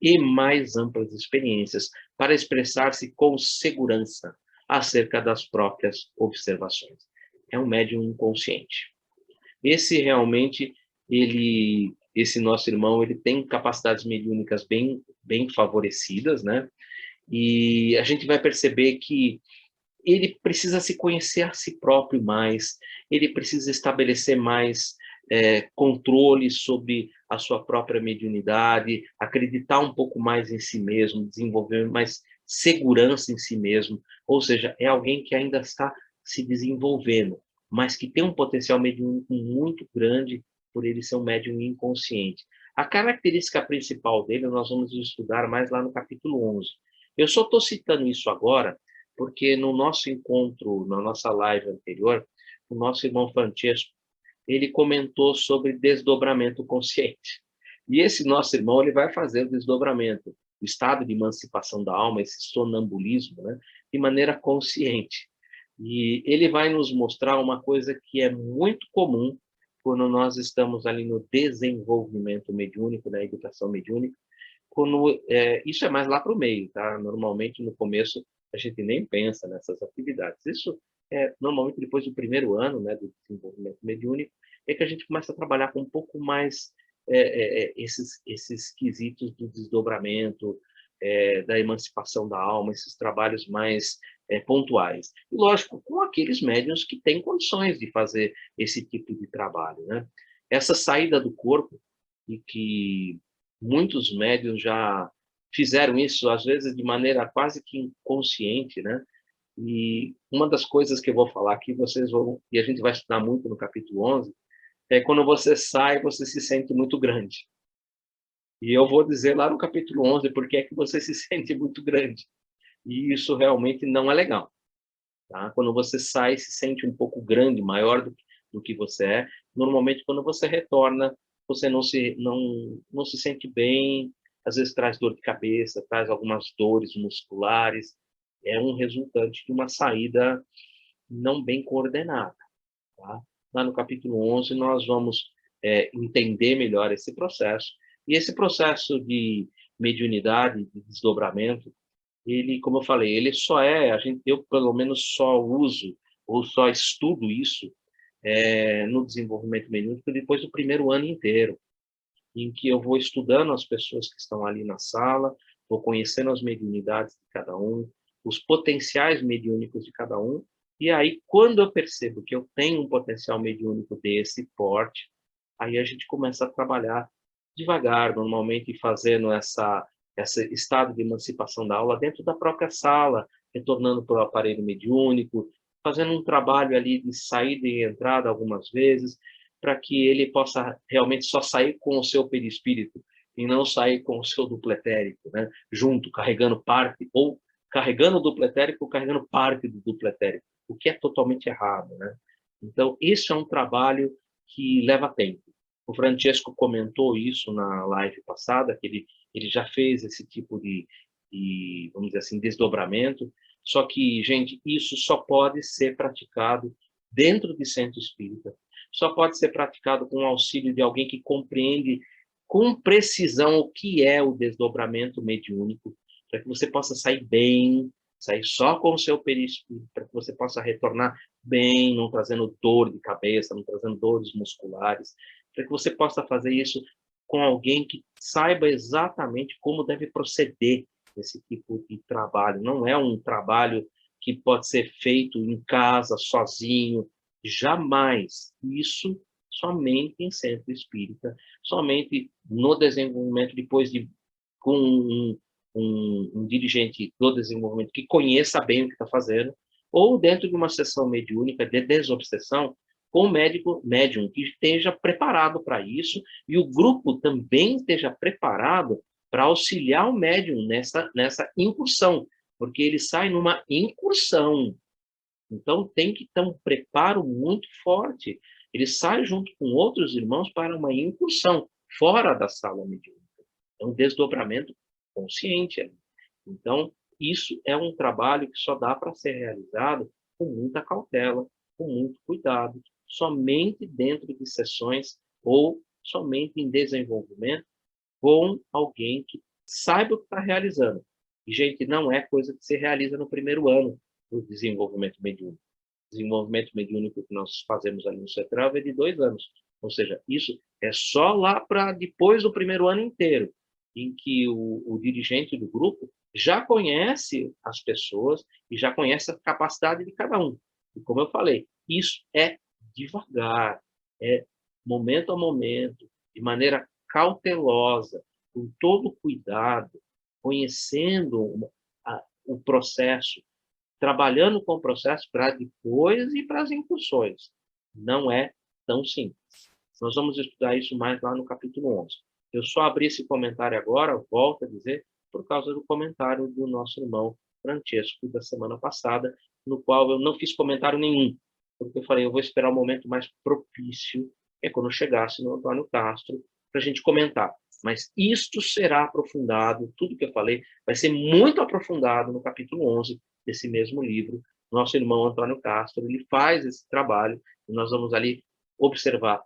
Speaker 1: e mais amplas experiências para expressar-se com segurança acerca das próprias observações. É um médium inconsciente. Esse realmente, esse nosso irmão, ele tem capacidades mediúnicas bem favorecidas, né? E a gente vai perceber que ele precisa se conhecer a si próprio mais, ele precisa estabelecer mais controle sobre a sua própria mediunidade, acreditar um pouco mais em si mesmo, desenvolver mais segurança em si mesmo, ou seja, é alguém que ainda está se desenvolvendo, mas que tem um potencial mediúnico muito grande por ele ser um médium inconsciente. A característica principal dele nós vamos estudar mais lá no capítulo 11. Eu só estou citando isso agora porque no nosso encontro, na nossa live anterior, o nosso irmão Francesco, ele comentou sobre desdobramento consciente. E esse nosso irmão, ele vai fazer o desdobramento, o estado de emancipação da alma, esse sonambulismo, né, de maneira consciente. E ele vai nos mostrar uma coisa que é muito comum quando nós estamos ali no desenvolvimento mediúnico, na educação mediúnica, isso é mais lá para o meio, tá? Normalmente, no começo, a gente nem pensa nessas atividades. Isso é normalmente depois do primeiro ano, né, do desenvolvimento mediúnico, é que a gente começa a trabalhar com um pouco mais esses quesitos do desdobramento, da emancipação da alma, esses trabalhos mais pontuais. E, lógico, com aqueles médiuns que têm condições de fazer esse tipo de trabalho, né? Essa saída do corpo, e que muitos médiuns já fizeram isso, às vezes de maneira quase que inconsciente, né? E uma das coisas que eu vou falar aqui, e a gente vai estudar muito no capítulo 11, é quando você sai, você se sente muito grande. E eu vou dizer lá no capítulo 11 porque é que você se sente muito grande. E isso realmente não é legal. Tá? Quando você sai, se sente um pouco grande, maior do que você é. Normalmente, quando você retorna, você não se sente bem, às vezes traz dor de cabeça, traz algumas dores musculares. É um resultante de uma saída não bem coordenada. Tá? Lá no capítulo 11, nós vamos entender melhor esse processo. E esse processo de mediunidade, de desdobramento, ele, como eu falei, ele só eu pelo menos só uso ou só estudo isso no desenvolvimento mediúnico depois do primeiro ano inteiro, em que eu vou estudando as pessoas que estão ali na sala, vou conhecendo as mediunidades de cada um, os potenciais mediúnicos de cada um, e aí, quando eu percebo que eu tenho um potencial mediúnico desse porte, aí a gente começa a trabalhar devagar, normalmente fazendo esse estado de emancipação da aula dentro da própria sala, retornando para o aparelho mediúnico, fazendo um trabalho ali de saída e entrada algumas vezes, para que ele possa realmente só sair com o seu perispírito e não sair com o seu duplo etérico, né? Junto, carregando parte, ou carregando o duplo etérico ou carregando parte do duplo etérico, o que é totalmente errado, né? Então, isso é um trabalho que leva tempo. O Francesco comentou isso na live passada, que ele já fez esse tipo de, vamos dizer assim, desdobramento, só que, gente, isso só pode ser praticado dentro de centro espírita, só pode ser praticado com o auxílio de alguém que compreende com precisão o que é o desdobramento mediúnico, para que você possa sair bem, sair só com o seu perispírito, para que você possa retornar bem, não trazendo dor de cabeça, não trazendo dores musculares, para que você possa fazer isso com alguém que saiba exatamente como deve proceder esse tipo de trabalho. Não é um trabalho que pode ser feito em casa, sozinho, jamais. Isso somente em centro espírita, somente no desenvolvimento, depois com um dirigente do desenvolvimento que conheça bem o que está fazendo, ou dentro de uma sessão mediúnica de desobsessão, com o médium que esteja preparado para isso, e o grupo também esteja preparado para auxiliar o médium nessa incursão, porque ele sai numa incursão. Então, tem que ter um preparo muito forte. Ele sai junto com outros irmãos para uma incursão fora da sala mediúnica. É um desdobramento consciente. Então, isso é um trabalho que só dá para ser realizado com muita cautela, com muito cuidado, somente dentro de sessões ou somente em desenvolvimento com alguém que saiba o que está realizando. E, gente, não é coisa que se realiza no primeiro ano do desenvolvimento mediúnico. O desenvolvimento mediúnico que nós fazemos ali no CETRAV é de 2 anos. Ou seja, isso é só lá para depois do primeiro ano inteiro, em que o dirigente do grupo já conhece as pessoas e já conhece a capacidade de cada um. E como eu falei, isso é devagar, é momento a momento, de maneira cautelosa, com todo cuidado, conhecendo o processo, trabalhando com o processo para depois ir para as incursões. Não é tão simples. Nós vamos estudar isso mais lá no capítulo 11. Eu só abri esse comentário agora, volto a dizer, por causa do comentário do nosso irmão Francesco da semana passada, no qual eu não fiz comentário nenhum, porque eu falei, eu vou esperar o momento mais propício, que é quando eu chegasse no Antônio Castro, para a gente comentar. Mas isto será aprofundado, tudo que eu falei vai ser muito aprofundado no capítulo 11 desse mesmo livro. Nosso irmão Antônio Castro, ele faz esse trabalho, e nós vamos ali observar,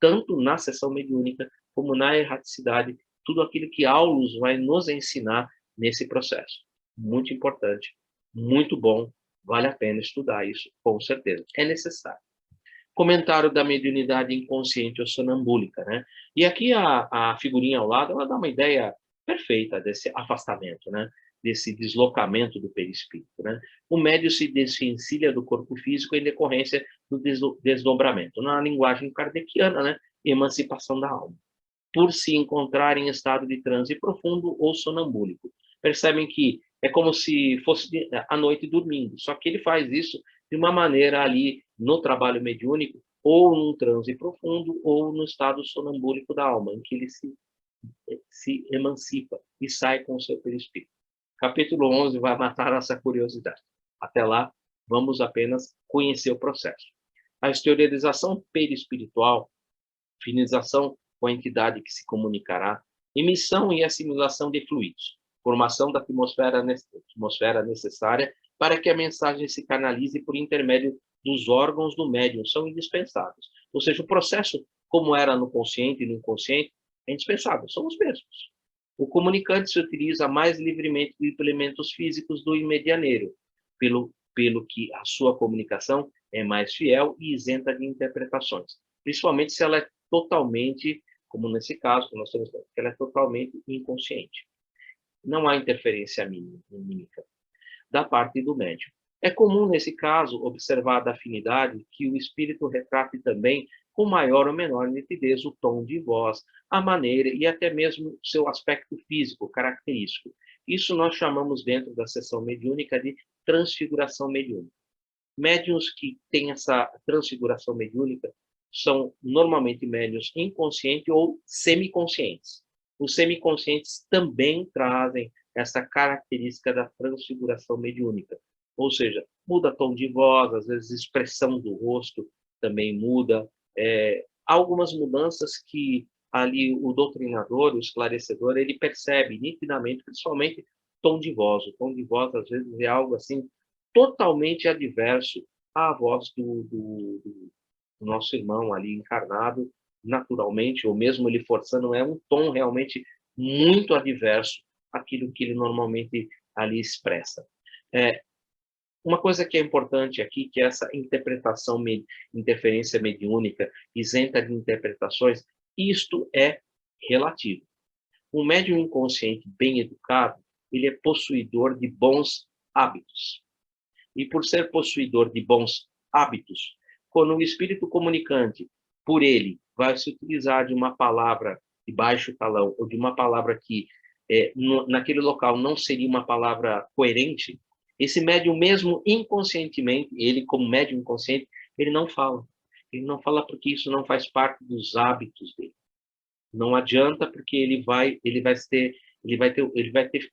Speaker 1: tanto na sessão mediúnica, como na erraticidade, tudo aquilo que Aulus vai nos ensinar nesse processo. Muito importante, muito bom, vale a pena estudar isso, com certeza. É necessário. Comentário da mediunidade inconsciente ou sonambúlica, né? E aqui a figurinha ao lado, ela dá uma ideia perfeita desse afastamento, né? Desse deslocamento do perispírito, né? O médium se desvencilha do corpo físico em decorrência do desdobramento. Na linguagem kardeciana, né? Emancipação da alma. Por se encontrar em estado de transe profundo ou sonambúlico. Percebem que é como se fosse à noite dormindo, só que ele faz isso de uma maneira ali no trabalho mediúnico, ou num transe profundo, ou no estado sonambúlico da alma, em que ele se emancipa e sai com o seu perispírito. Capítulo 11 vai matar essa curiosidade. Até lá, vamos apenas conhecer o processo. A exteriorização perispiritual, finalização com a entidade que se comunicará, emissão e assimilação de fluidos, formação da atmosfera necessária para que a mensagem se canalize por intermédio dos órgãos do médium, são indispensáveis. Ou seja, o processo, como era no consciente e no inconsciente, é indispensável, são os mesmos. O comunicante se utiliza mais livremente de elementos físicos do imedianeiro, pelo que a sua comunicação é mais fiel e isenta de interpretações, principalmente se ela é totalmente, como nesse caso, que nós temos, ela é totalmente inconsciente. Não há interferência mímica da parte do médium. É comum, nesse caso, observar da afinidade que o espírito retrate também, com maior ou menor nitidez, o tom de voz, a maneira e até mesmo seu aspecto físico característico. Isso nós chamamos, dentro da sessão mediúnica, de transfiguração mediúnica. Médiuns que têm essa transfiguração mediúnica são normalmente médiuns inconscientes ou semiconscientes. Os semiconscientes também trazem essa característica da transfiguração mediúnica, ou seja, muda tom de voz, às vezes a expressão do rosto também muda. Há algumas mudanças que ali o doutrinador, o esclarecedor, ele percebe nitidamente, principalmente tom de voz. O tom de voz, às vezes, é algo assim totalmente adverso à voz do nosso irmão ali encarnado, naturalmente, ou mesmo ele forçando, é um tom realmente muito adverso àquilo que ele normalmente ali expressa. Uma coisa que é importante aqui, que é essa interpretação, interferência mediúnica, isenta de interpretações, isto é relativo. Um médium inconsciente bem educado, ele é possuidor de bons hábitos. E por ser possuidor de bons hábitos, quando o espírito comunicante, por ele, vai se utilizar de uma palavra de baixo calão, ou de uma palavra que naquele local não seria uma palavra coerente, esse médium mesmo inconscientemente, ele como médium inconsciente, ele não fala. Ele não fala porque isso não faz parte dos hábitos dele. Não adianta, porque ele vai ter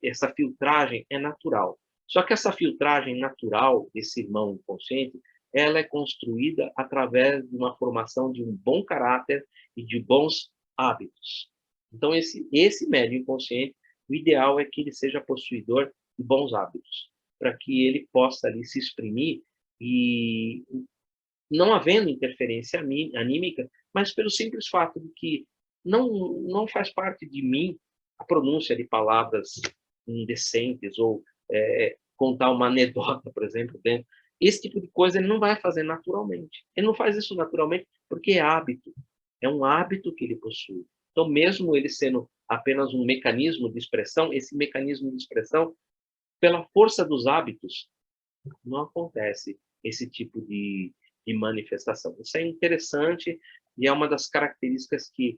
Speaker 1: essa filtragem, é natural. Só que essa filtragem natural desse irmão inconsciente, ela é construída através de uma formação de um bom caráter e de bons hábitos. Então, esse médium inconsciente, o ideal é que ele seja possuidor de bons hábitos, para que ele possa ali se exprimir e não havendo interferência anímica, mas pelo simples fato de que não faz parte de mim a pronúncia de palavras indecentes ou contar uma anedota, por exemplo, dentro. Esse tipo de coisa ele não vai fazer naturalmente. Ele não faz isso naturalmente porque é hábito. É um hábito que ele possui. Então, mesmo ele sendo apenas um mecanismo de expressão, esse mecanismo de expressão, pela força dos hábitos, não acontece esse tipo de manifestação. Isso é interessante, E é uma das características que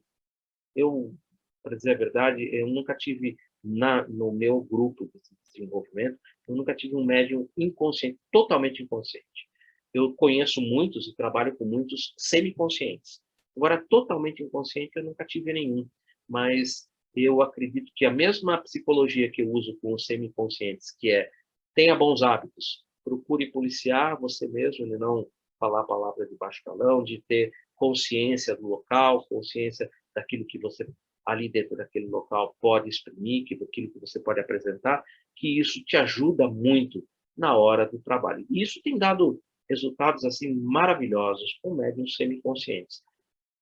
Speaker 1: eu, para dizer a verdade, eu nunca tive no meu grupo de desenvolvimento, eu nunca tive um médium inconsciente, totalmente inconsciente. Eu conheço muitos e trabalho com muitos semiconscientes. Agora, totalmente inconsciente, eu nunca tive nenhum. Mas eu acredito que a mesma psicologia que eu uso com os semiconscientes, que é tenha bons hábitos, procure policiar você mesmo, e não falar a palavra de baixo calão, de ter consciência do local, consciência daquilo que você ali dentro daquele local pode exprimir, daquilo que você pode apresentar, que isso te ajuda muito na hora do trabalho. E isso tem dado resultados assim maravilhosos com médiuns semiconscientes.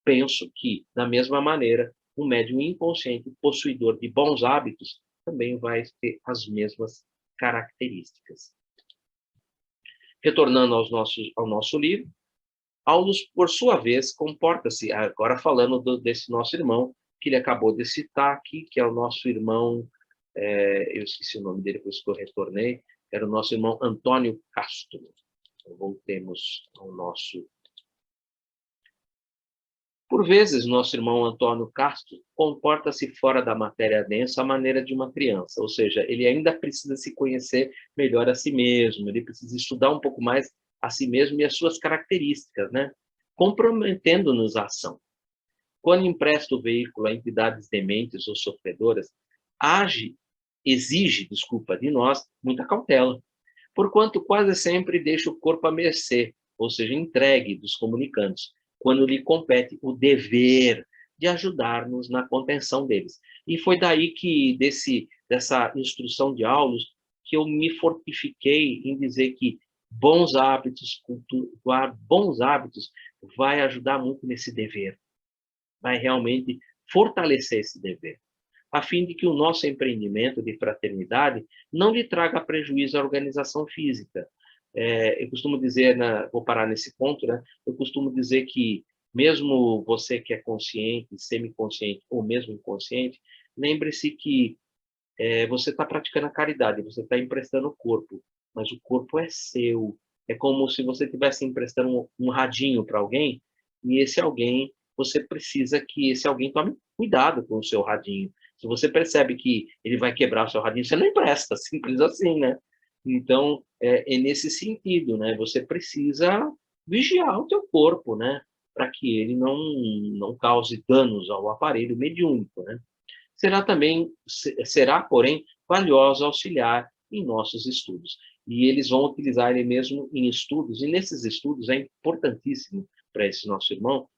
Speaker 1: Penso que, da mesma maneira, um médium inconsciente, possuidor de bons hábitos, também vai ter as mesmas características. Retornando ao nosso livro, Aulus, por sua vez, comporta-se, agora falando desse nosso irmão, que ele acabou de citar aqui, que é o nosso irmão, eu esqueci o nome dele, por isso que eu retornei, era o nosso irmão Antônio Castro. Então, voltemos ao nosso... Por vezes, nosso irmão Antônio Castro comporta-se fora da matéria densa à maneira de uma criança, ou seja, ele ainda precisa se conhecer melhor a si mesmo, ele precisa estudar um pouco mais a si mesmo e as suas características, né? Comprometendo-nos à ação. Quando empresta o veículo a entidades dementes ou sofredoras, exige, de nós, muita cautela, porquanto quase sempre deixa o corpo à mercê, ou seja, entregue dos comunicantes, quando lhe compete o dever de ajudar-nos na contenção deles. E foi daí que, dessa instrução de Aulus, que eu me fortifiquei em dizer que bons hábitos, cultuar bons hábitos, vai ajudar muito nesse dever, vai realmente fortalecer esse dever, a fim de que o nosso empreendimento de fraternidade não lhe traga prejuízo à organização física. Eu costumo dizer, vou parar nesse ponto, né? Eu costumo dizer que mesmo você que é consciente, semiconsciente ou mesmo inconsciente, lembre-se que você está praticando a caridade, você está emprestando o corpo, mas o corpo é seu. É como se você estivesse emprestando um radinho para alguém, e esse alguém, você precisa que esse alguém tome cuidado com o seu radinho. Se você percebe que ele vai quebrar o seu radinho, você não empresta, simples assim, né? Então, é nesse sentido, né? Você precisa vigiar o teu corpo, né? Para que ele não cause danos ao aparelho mediúnico, né? Será, porém, valioso auxiliar em nossos estudos. E eles vão utilizar ele mesmo em estudos, e nesses estudos é importantíssimo para esse nosso irmão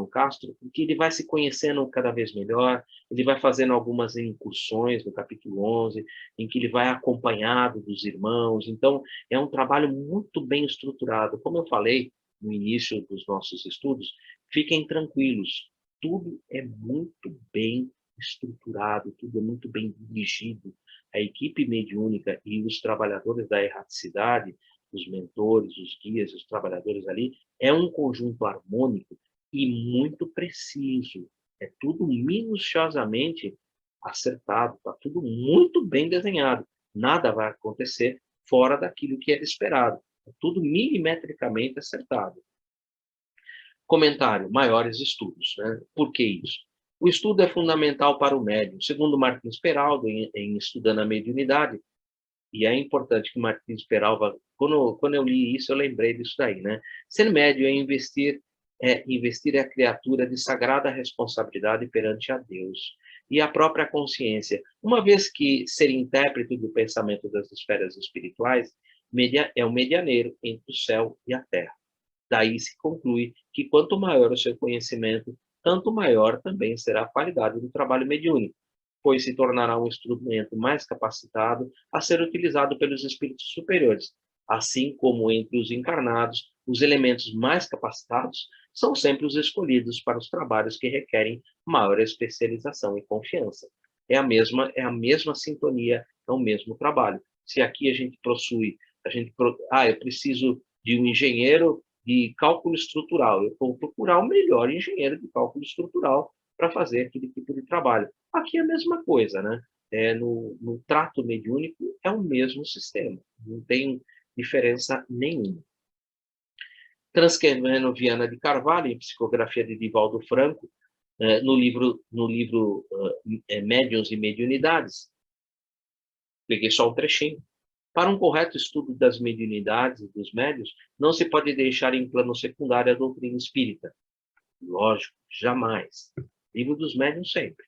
Speaker 1: Castro, porque ele vai se conhecendo cada vez melhor, ele vai fazendo algumas incursões no capítulo 11, em que ele vai acompanhado dos irmãos. Então, é um trabalho muito bem estruturado. Como eu falei no início dos nossos estudos, fiquem tranquilos, tudo é muito bem estruturado, tudo é muito bem dirigido. A equipe mediúnica e os trabalhadores da erraticidade, os mentores, os guias, os trabalhadores ali, é um conjunto harmônico e muito preciso. É tudo minuciosamente acertado, está tudo muito bem desenhado. Nada vai acontecer fora daquilo que era esperado. É tudo milimetricamente acertado. Comentário: maiores estudos, né? Por que isso? O estudo é fundamental para o médium. Segundo Martins Peralva, em Estudando a Mediunidade, e é importante que Martins Peralva, quando eu li isso, eu lembrei disso daí, né? Ser médium investir a criatura de sagrada responsabilidade perante a Deus e a própria consciência, uma vez que ser intérprete do pensamento das esferas espirituais é o medianeiro entre o céu e a terra. Daí se conclui que quanto maior o seu conhecimento, tanto maior também será a qualidade do trabalho mediúnico, pois se tornará um instrumento mais capacitado a ser utilizado pelos espíritos superiores, assim como entre os encarnados, os elementos mais capacitados são sempre os escolhidos para os trabalhos que requerem maior especialização e confiança. É a mesma sintonia, é o mesmo trabalho. Se aqui a gente possui, eu preciso de um engenheiro de cálculo estrutural, eu vou procurar o melhor engenheiro de cálculo estrutural para fazer aquele tipo de trabalho. Aqui é a mesma coisa, né? No trato mediúnico é o mesmo sistema, não tem diferença nenhuma. transcrevendo Viana de Carvalho, em psicografia de Divaldo Franco, no livro Médiuns e Mediunidades. Peguei só um trechinho. Para um correto estudo das mediunidades e dos médiuns, não se pode deixar em plano secundário a doutrina espírita. Lógico, jamais. Livro dos médiuns sempre.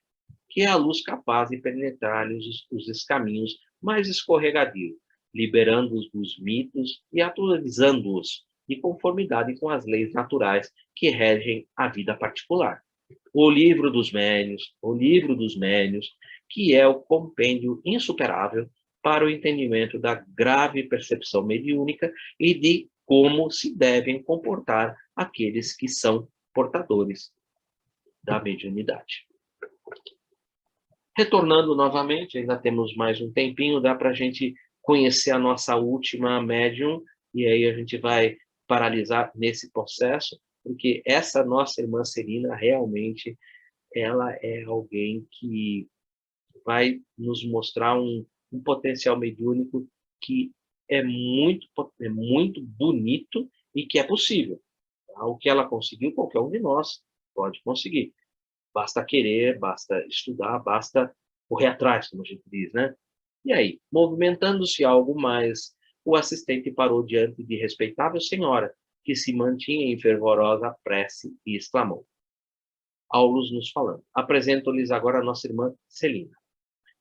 Speaker 1: Que é a luz capaz de penetrar-lhes os caminhos mais escorregadios, liberando-os dos mitos e atualizando-os de conformidade com as leis naturais que regem a vida particular. O livro dos médiuns, que é o compêndio insuperável para o entendimento da grave percepção mediúnica e de como se devem comportar aqueles que são portadores da mediunidade. Retornando novamente, ainda temos mais um tempinho, dá para a gente conhecer a nossa última médium, e aí a gente vai paralisar nesse processo, porque essa nossa irmã Celina, realmente, ela é alguém que vai nos mostrar um potencial mediúnico que é muito bonito e que é possível. O que ela conseguiu, qualquer um de nós pode conseguir. Basta querer, basta estudar, basta correr atrás, como a gente diz, né? E aí, movimentando-se algo mais, o assistente parou diante de respeitável senhora, que se mantinha em fervorosa prece e exclamou: Aulus nos falando. Apresento-lhes agora a nossa irmã Celina,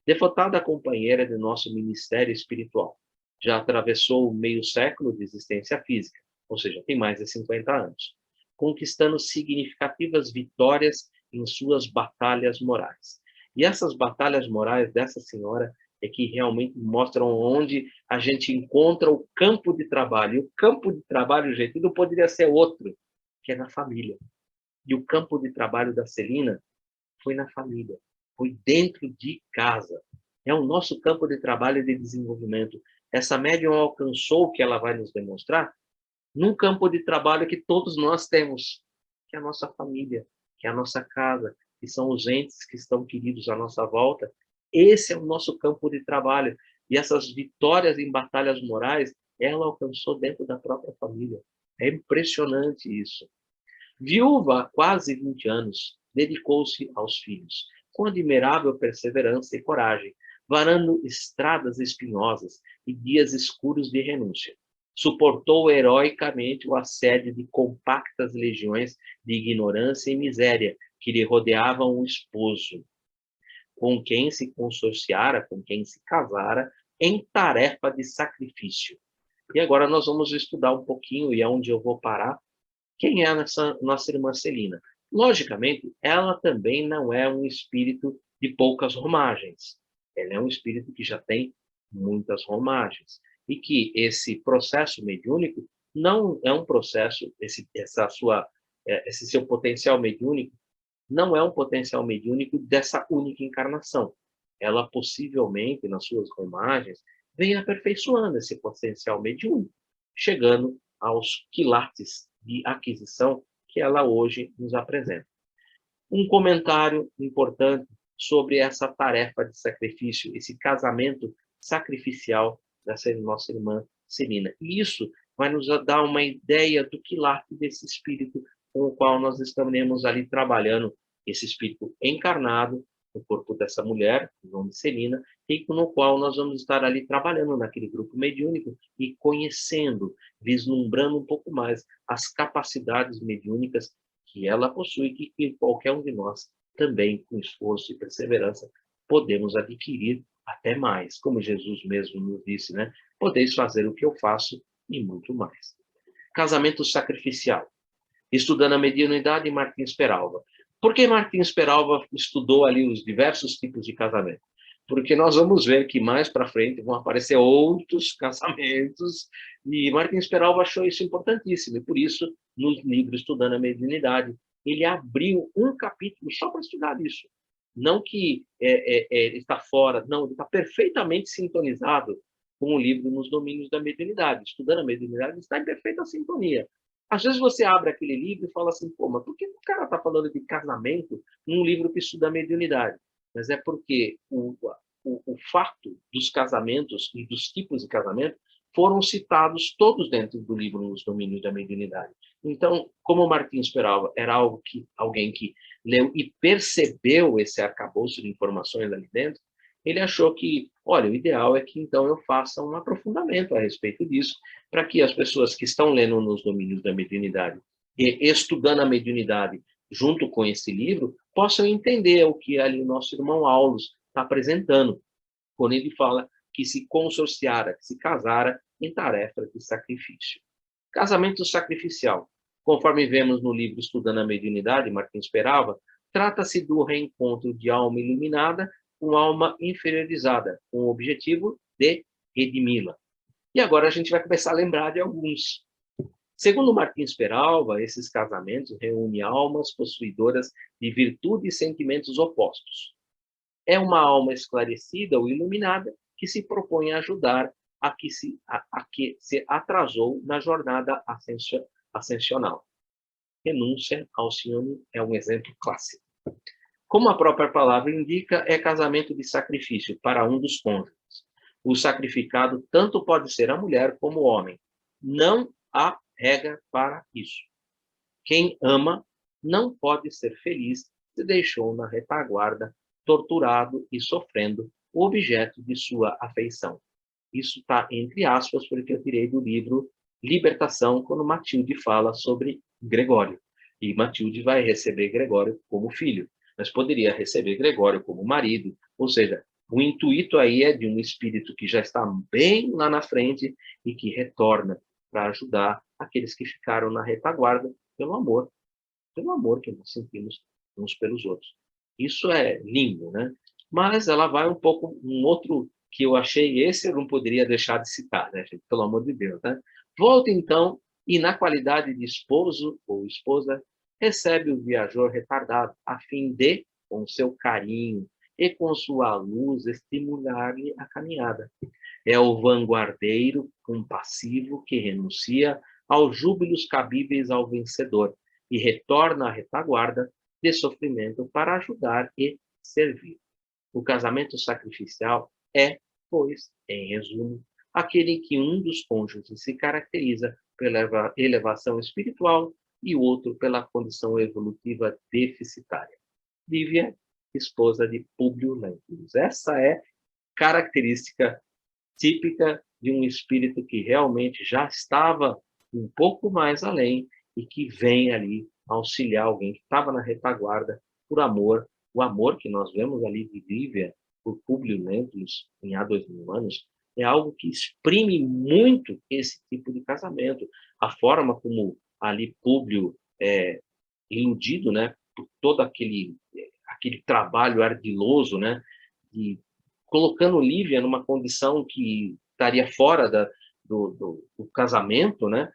Speaker 1: devotada companheira de nosso ministério espiritual. Já atravessou o meio século de existência física, ou seja, tem mais de 50 anos, conquistando significativas vitórias em suas batalhas morais. E essas batalhas morais dessa senhora é que realmente mostram onde a gente encontra o campo de trabalho. E o campo de trabalho, gente, não poderia ser outro, que é na família. E o campo de trabalho da Celina foi na família, foi dentro de casa. É o nosso campo de trabalho e de desenvolvimento. Essa médium alcançou o que ela vai nos demonstrar num campo de trabalho que todos nós temos, que é a nossa família, que é a nossa casa, que são os entes que estão queridos à nossa volta. Esse é o nosso campo de trabalho. E essas vitórias em batalhas morais, ela alcançou dentro da própria família. É impressionante isso. Viúva há quase 20 anos, dedicou-se aos filhos, com admirável perseverança e coragem, varando estradas espinhosas e dias escuros de renúncia. Suportou heroicamente o assédio de compactas legiões de ignorância e miséria que lhe rodeavam o esposo, com quem se consorciara, com quem se casara, em tarefa de sacrifício. E agora nós vamos estudar um pouquinho, e é onde eu vou parar, quem é a nossa irmã Celina. Logicamente, ela também não é um espírito de poucas romagens. Ela é um espírito que já tem muitas romagens. E que esse processo mediúnico não é um processo, esse seu potencial mediúnico, não é um potencial mediúnico dessa única encarnação. Ela possivelmente, nas suas romagens, vem aperfeiçoando esse potencial mediúnico, chegando aos quilates de aquisição que ela hoje nos apresenta. Um comentário importante sobre essa tarefa de sacrifício, esse casamento sacrificial dessa nossa irmã Celina. E isso vai nos dar uma ideia do quilate desse espírito com o qual nós estaremos ali trabalhando, esse espírito encarnado no corpo dessa mulher, o nome de Celina, e no qual nós vamos estar ali trabalhando naquele grupo mediúnico e conhecendo, vislumbrando um pouco mais as capacidades mediúnicas que ela possui e que qualquer um de nós também, com esforço e perseverança, podemos adquirir até mais. Como Jesus mesmo nos disse, né? Podeis fazer o que eu faço e muito mais. Casamento sacrificial. Estudando a mediunidade, Martins Peralva. Por que Martins Peralva estudou ali os diversos tipos de casamento? Porque nós vamos ver que mais para frente vão aparecer outros casamentos, e Martins Peralva achou isso importantíssimo, e por isso, no livro Estudando a Mediunidade, ele abriu um capítulo só para estudar isso. Não que ele está fora, não, ele está perfeitamente sintonizado com o livro Nos Domínios da Mediunidade. Estudando a Mediunidade está em perfeita sintonia. Às vezes você abre aquele livro e fala assim, pô, mas por que o cara está falando de casamento num livro que estuda a mediunidade? Mas é porque o fato dos casamentos e dos tipos de casamento foram citados todos dentro do livro Os Domínios da Mediunidade. Então, como Martins Peralva era alguém que leu e percebeu esse arcabouço de informações ali dentro, ele achou que, olha, o ideal é que então eu faça um aprofundamento a respeito disso, para que as pessoas que estão lendo nos Domínios da Mediunidade e estudando a mediunidade junto com esse livro, possam entender o que ali o nosso irmão Aulus está apresentando, quando ele fala que se consorciara, que se casara em tarefa de sacrifício. Casamento sacrificial, conforme vemos no livro Estudando a Mediunidade, Martins Peralva, trata-se do reencontro de alma iluminada com alma inferiorizada, com o objetivo de redimi-la. E agora a gente vai começar a lembrar de alguns. Segundo Martins Peralva, esses casamentos reúnem almas possuidoras de virtude e sentimentos opostos. É uma alma esclarecida ou iluminada que se propõe a ajudar a que se atrasou na jornada ascensional. Renúncia ao ciúme é um exemplo clássico. Como a própria palavra indica, é casamento de sacrifício para um dos cônjuges. O sacrificado tanto pode ser a mulher como o homem. Não há regra para isso. Quem ama não pode ser feliz se deixou na retaguarda, torturado e sofrendo o objeto de sua afeição. Isso está entre aspas, porque eu tirei do livro Libertação, quando Matilde fala sobre Gregório. E Matilde vai receber Gregório como filho, mas poderia receber Gregório como marido. Ou seja, o intuito aí é de um espírito que já está bem lá na frente e que retorna para ajudar aqueles que ficaram na retaguarda pelo amor que nós sentimos uns pelos outros. Isso é lindo, né? Mas ela vai um pouco, um outro que eu achei, esse eu não poderia deixar de citar, né, gente? Pelo amor de Deus, né? Volta então, e na qualidade de esposo ou esposa, recebe o viajor retardado, a fim de, com seu carinho e com sua luz, estimular-lhe a caminhada. É o vanguardeiro compassivo que renuncia aos júbilos cabíveis ao vencedor e retorna à retaguarda de sofrimento para ajudar e servir. O casamento sacrificial é, pois, em resumo, aquele em que um dos cônjuges se caracteriza pela elevação espiritual e o outro pela condição evolutiva deficitária. Lívia, esposa de Públio Lentulus. Essa é característica típica de um espírito que realmente já estava um pouco mais além e que vem ali auxiliar alguém que estava na retaguarda por amor. O amor que nós vemos ali de Lívia por Públio Lentulus em há 2000 anos é algo que exprime muito esse tipo de casamento. A forma como ali Públio é iludido, né, por todo aquele trabalho ardiloso, né, de colocando Lívia numa condição que estaria fora do casamento, né?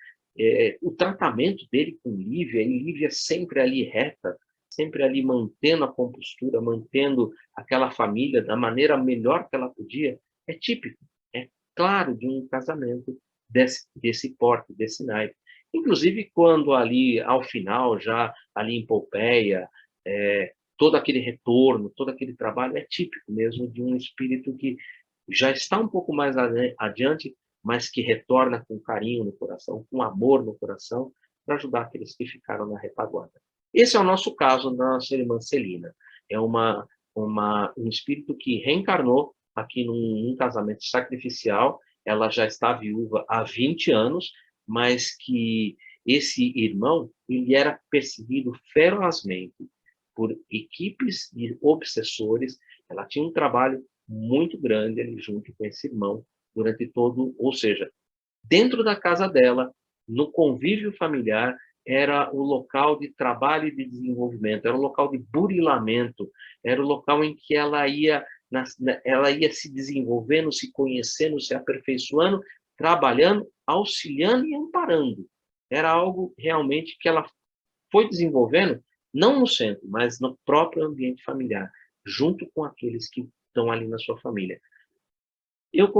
Speaker 1: O tratamento dele com Lívia, e Lívia sempre ali reta, sempre ali mantendo a compostura, mantendo aquela família da maneira melhor que ela podia, é típico, é claro de um casamento desse porte, desse naipe. Inclusive, quando ali, ao final, já ali em Pompeia, todo aquele retorno, todo aquele trabalho é típico mesmo de um espírito que já está um pouco mais adiante, mas que retorna com carinho no coração, com amor no coração, para ajudar aqueles que ficaram na retaguarda. Esse é o nosso caso da nossa irmã Celina. É um espírito que reencarnou aqui num casamento sacrificial. Ela já está viúva há 20 anos, mas que esse irmão ele era perseguido ferozmente por equipes de obsessores. Ela tinha um trabalho muito grande ali junto com esse irmão durante todo, ou seja, dentro da casa dela, no convívio familiar, era o local de trabalho e de desenvolvimento, era o local de burilamento, era o local em que ela ia se desenvolvendo, se conhecendo, se aperfeiçoando, trabalhando, auxiliando e amparando. Era algo realmente que ela foi desenvolvendo, não no centro, mas no próprio ambiente familiar, junto com aqueles que estão ali na sua família. Eu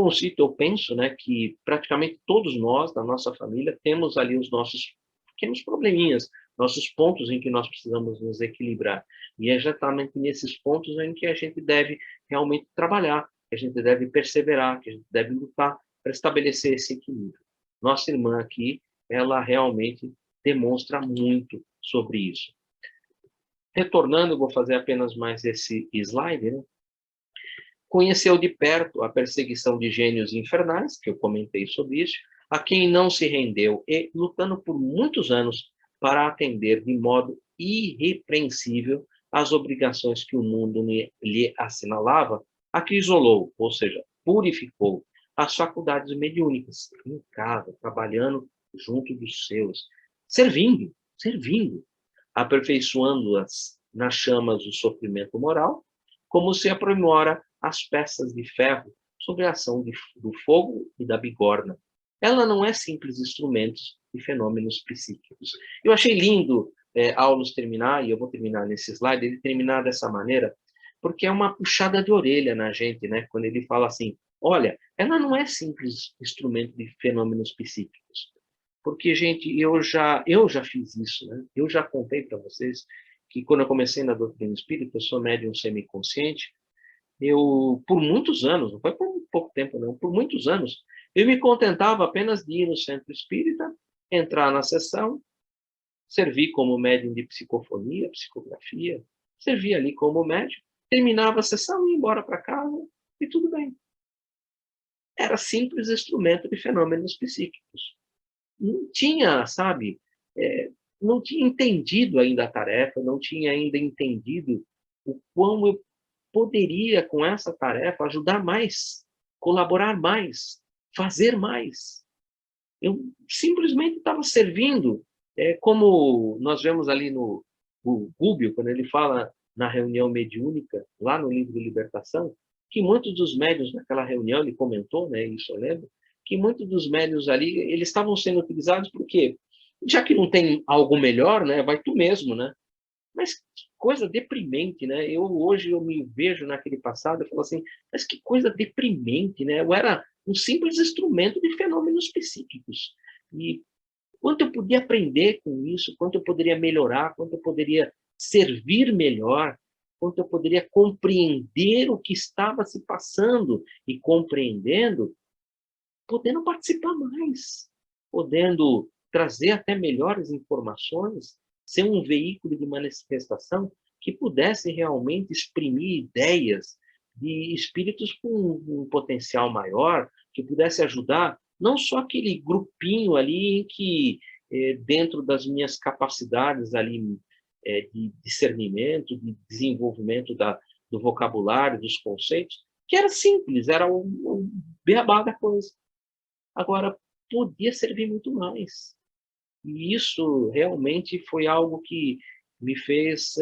Speaker 1: penso, né, que praticamente todos nós, da nossa família, temos ali os nossos pequenos probleminhas, nossos pontos em que nós precisamos nos equilibrar. E é exatamente nesses pontos em que a gente deve realmente trabalhar, que a gente deve perseverar, que a gente deve lutar para estabelecer esse equilíbrio. Nossa irmã aqui, ela realmente demonstra muito sobre isso. Retornando, eu vou fazer apenas mais esse slide, né? Conheceu de perto a perseguição de gênios infernais, que eu comentei sobre isso, a quem não se rendeu e lutando por muitos anos para atender de modo irrepreensível às obrigações que o mundo lhe assinalava, a que isolou, ou seja, purificou as faculdades mediúnicas, em casa, trabalhando junto dos seus, servindo, aperfeiçoando-as nas chamas do sofrimento moral, como se aprimora as peças de ferro sob a ação do fogo e da bigorna. Ela não é simples instrumento de fenômenos psíquicos. Eu achei lindo Aulus terminar, e eu vou terminar nesse slide, ele terminar dessa maneira, porque é uma puxada de orelha na gente, né? Quando ele fala assim, olha, ela não é simples instrumento de fenômenos psíquicos. Porque, gente, eu já fiz isso, né? Eu já contei para vocês que quando eu comecei na doutrina espírita, eu sou médium semiconsciente, eu, por muitos anos, não foi por pouco tempo não, por muitos anos, eu me contentava apenas de ir no centro espírita, entrar na sessão, servir como médium de psicofonia, psicografia, servir ali como médium, terminava a sessão, ia embora para casa e tudo bem. Era simples instrumento de fenômenos psíquicos. Não tinha, sabe, não tinha entendido ainda a tarefa, não tinha ainda entendido o quão eu poderia, com essa tarefa, ajudar mais, colaborar mais, fazer mais. Eu simplesmente estava servindo, como nós vemos ali no Gubbio, quando ele fala na reunião mediúnica, lá no livro de Libertação, que muitos dos médiuns naquela reunião, ele comentou, né, isso eu lembro, que muitos dos médiuns ali, eles estavam sendo utilizados porque, já que não tem algo melhor, né, vai tu mesmo, né? Mas que coisa deprimente, né? Hoje eu me vejo naquele passado e falo assim, mas que coisa deprimente, né? Eu era um simples instrumento de fenômenos psíquicos. E quanto eu podia aprender com isso, quanto eu poderia melhorar, quanto eu poderia servir melhor, quanto eu poderia compreender o que estava se passando e compreendendo, podendo participar mais, podendo trazer até melhores informações, ser um veículo de manifestação que pudesse realmente exprimir ideias de espíritos com um potencial maior, que pudesse ajudar não só aquele grupinho ali que, dentro das minhas capacidades ali de discernimento, de desenvolvimento do vocabulário, dos conceitos, que era simples, era o beabá da coisa. Agora, podia servir muito mais. E isso realmente foi algo que me fez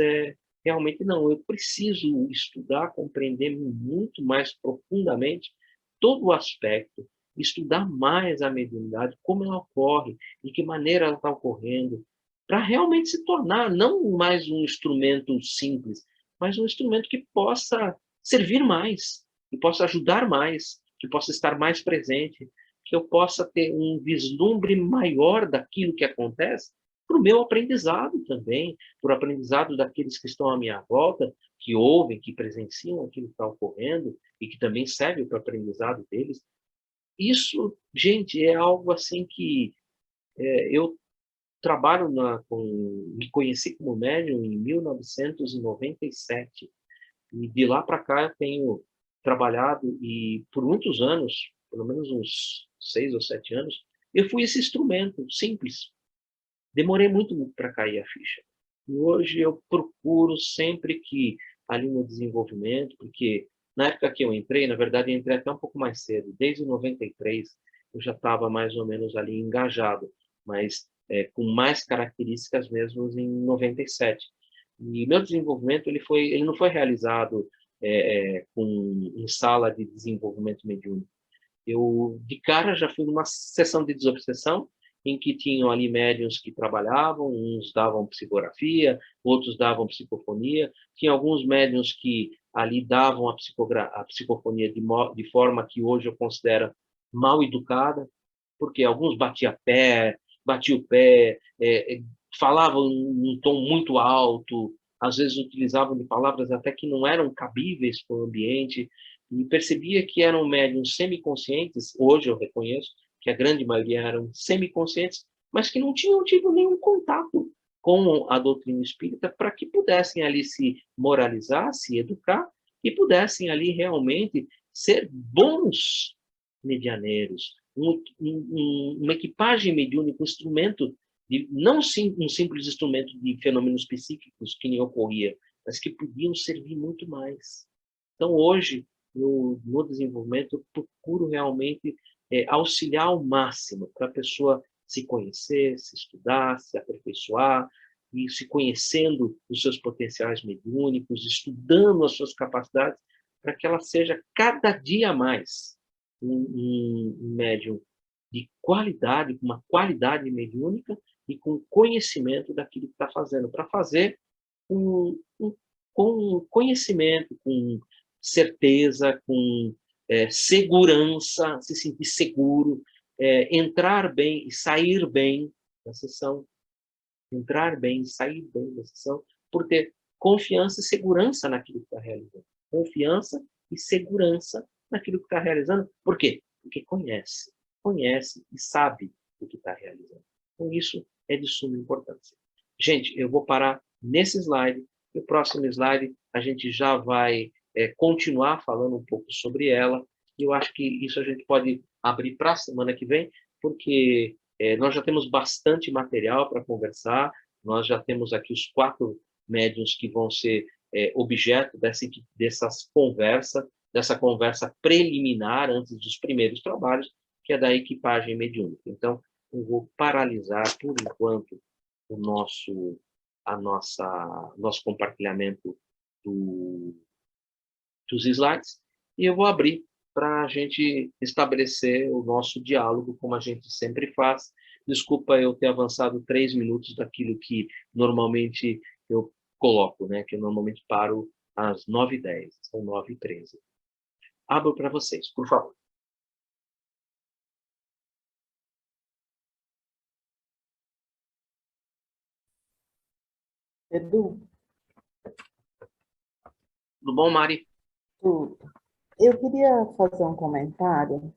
Speaker 1: realmente, não, eu preciso estudar, compreender muito mais profundamente todo o aspecto, estudar mais a mediunidade, como ela ocorre, de que maneira ela está ocorrendo, para realmente se tornar não mais um instrumento simples, mas um instrumento que possa servir mais, que possa ajudar mais, que possa estar mais presente, que eu possa ter um vislumbre maior daquilo que acontece para o meu aprendizado também, para o aprendizado daqueles que estão à minha volta, que ouvem, que presenciam aquilo que está ocorrendo e que também serve para o aprendizado deles. Isso, gente, é algo assim que eu trabalho me conheci como médium em 1997 e de lá para cá eu tenho trabalhado e por muitos anos, pelo menos uns 6 ou 7 anos, eu fui esse instrumento simples. Demorei muito para cair a ficha. E hoje eu procuro sempre que ali no desenvolvimento, porque na época que eu entrei, na verdade eu entrei até um pouco mais cedo, desde 93 eu já estava mais ou menos ali engajado, mas com mais características mesmo em 97. E meu desenvolvimento ele não foi realizado em sala de desenvolvimento mediúnico. Eu, de cara, já fui numa sessão de desobsessão, em que tinham ali médiuns que trabalhavam, uns davam psicografia, outros davam psicofonia, tinha alguns médiuns que ali davam a psicofonia de forma que hoje eu considero mal educada, porque alguns batiam o pé, falavam em um tom muito alto, às vezes utilizavam de palavras até que não eram cabíveis para o ambiente, e percebia que eram médiums semiconscientes, hoje eu reconheço que a grande maioria eram semiconscientes, mas que não tinham tido nenhum contato com a doutrina espírita para que pudessem ali se moralizar, se educar e pudessem ali realmente ser bons medianeiros, uma equipagem mediúnica, um instrumento, não um simples instrumento de fenômenos psíquicos que nem ocorria, mas que podiam servir muito mais. Então, hoje, no desenvolvimento, eu procuro realmente auxiliar ao máximo para a pessoa se conhecer, se estudar, se aperfeiçoar, e se conhecendo os seus potenciais mediúnicos, estudando as suas capacidades, para que ela seja cada dia mais um médium de qualidade, com uma qualidade mediúnica e com conhecimento daquilo que está fazendo, para fazer com conhecimento, com certeza, com segurança, se sentir seguro, entrar bem e sair bem da sessão, entrar bem e sair bem da sessão, por ter confiança e segurança naquilo que está realizando. Confiança e segurança naquilo que está realizando. Por quê? Porque conhece e sabe o que está realizando. Então, isso é de suma importância. Gente, eu vou parar nesse slide. No próximo slide, a gente já vai continuar falando um pouco sobre ela. E eu acho que isso a gente pode abrir para a semana que vem, porque nós já temos bastante material para conversar. Nós já temos aqui os 4 médiuns que vão ser objeto dessa conversa preliminar antes dos primeiros trabalhos, que é da equipagem mediúnica. Então, eu vou paralisar, por enquanto, o nosso compartilhamento dos slides, e eu vou abrir para a gente estabelecer o nosso diálogo, como a gente sempre faz. Desculpa eu ter avançado 3 minutos daquilo que normalmente eu coloco, né? Que eu normalmente paro às 9h10, são 9h13. Abro para vocês, por favor.
Speaker 5: Edu,
Speaker 1: Tudo bom, Mari?
Speaker 5: tudo. Eu queria fazer um comentário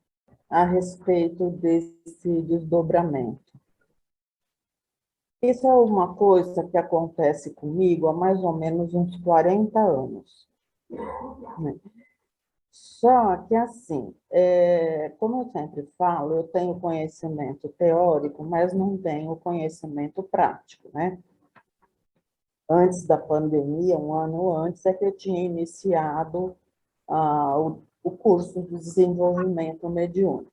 Speaker 5: a respeito desse desdobramento. Isso é uma coisa que acontece comigo há mais ou menos uns 40 anos. Só que, assim, como eu sempre falo, eu tenho conhecimento teórico, mas não tenho conhecimento prático, né? Antes da pandemia, um ano antes, é que eu tinha iniciado o curso de desenvolvimento mediúnico.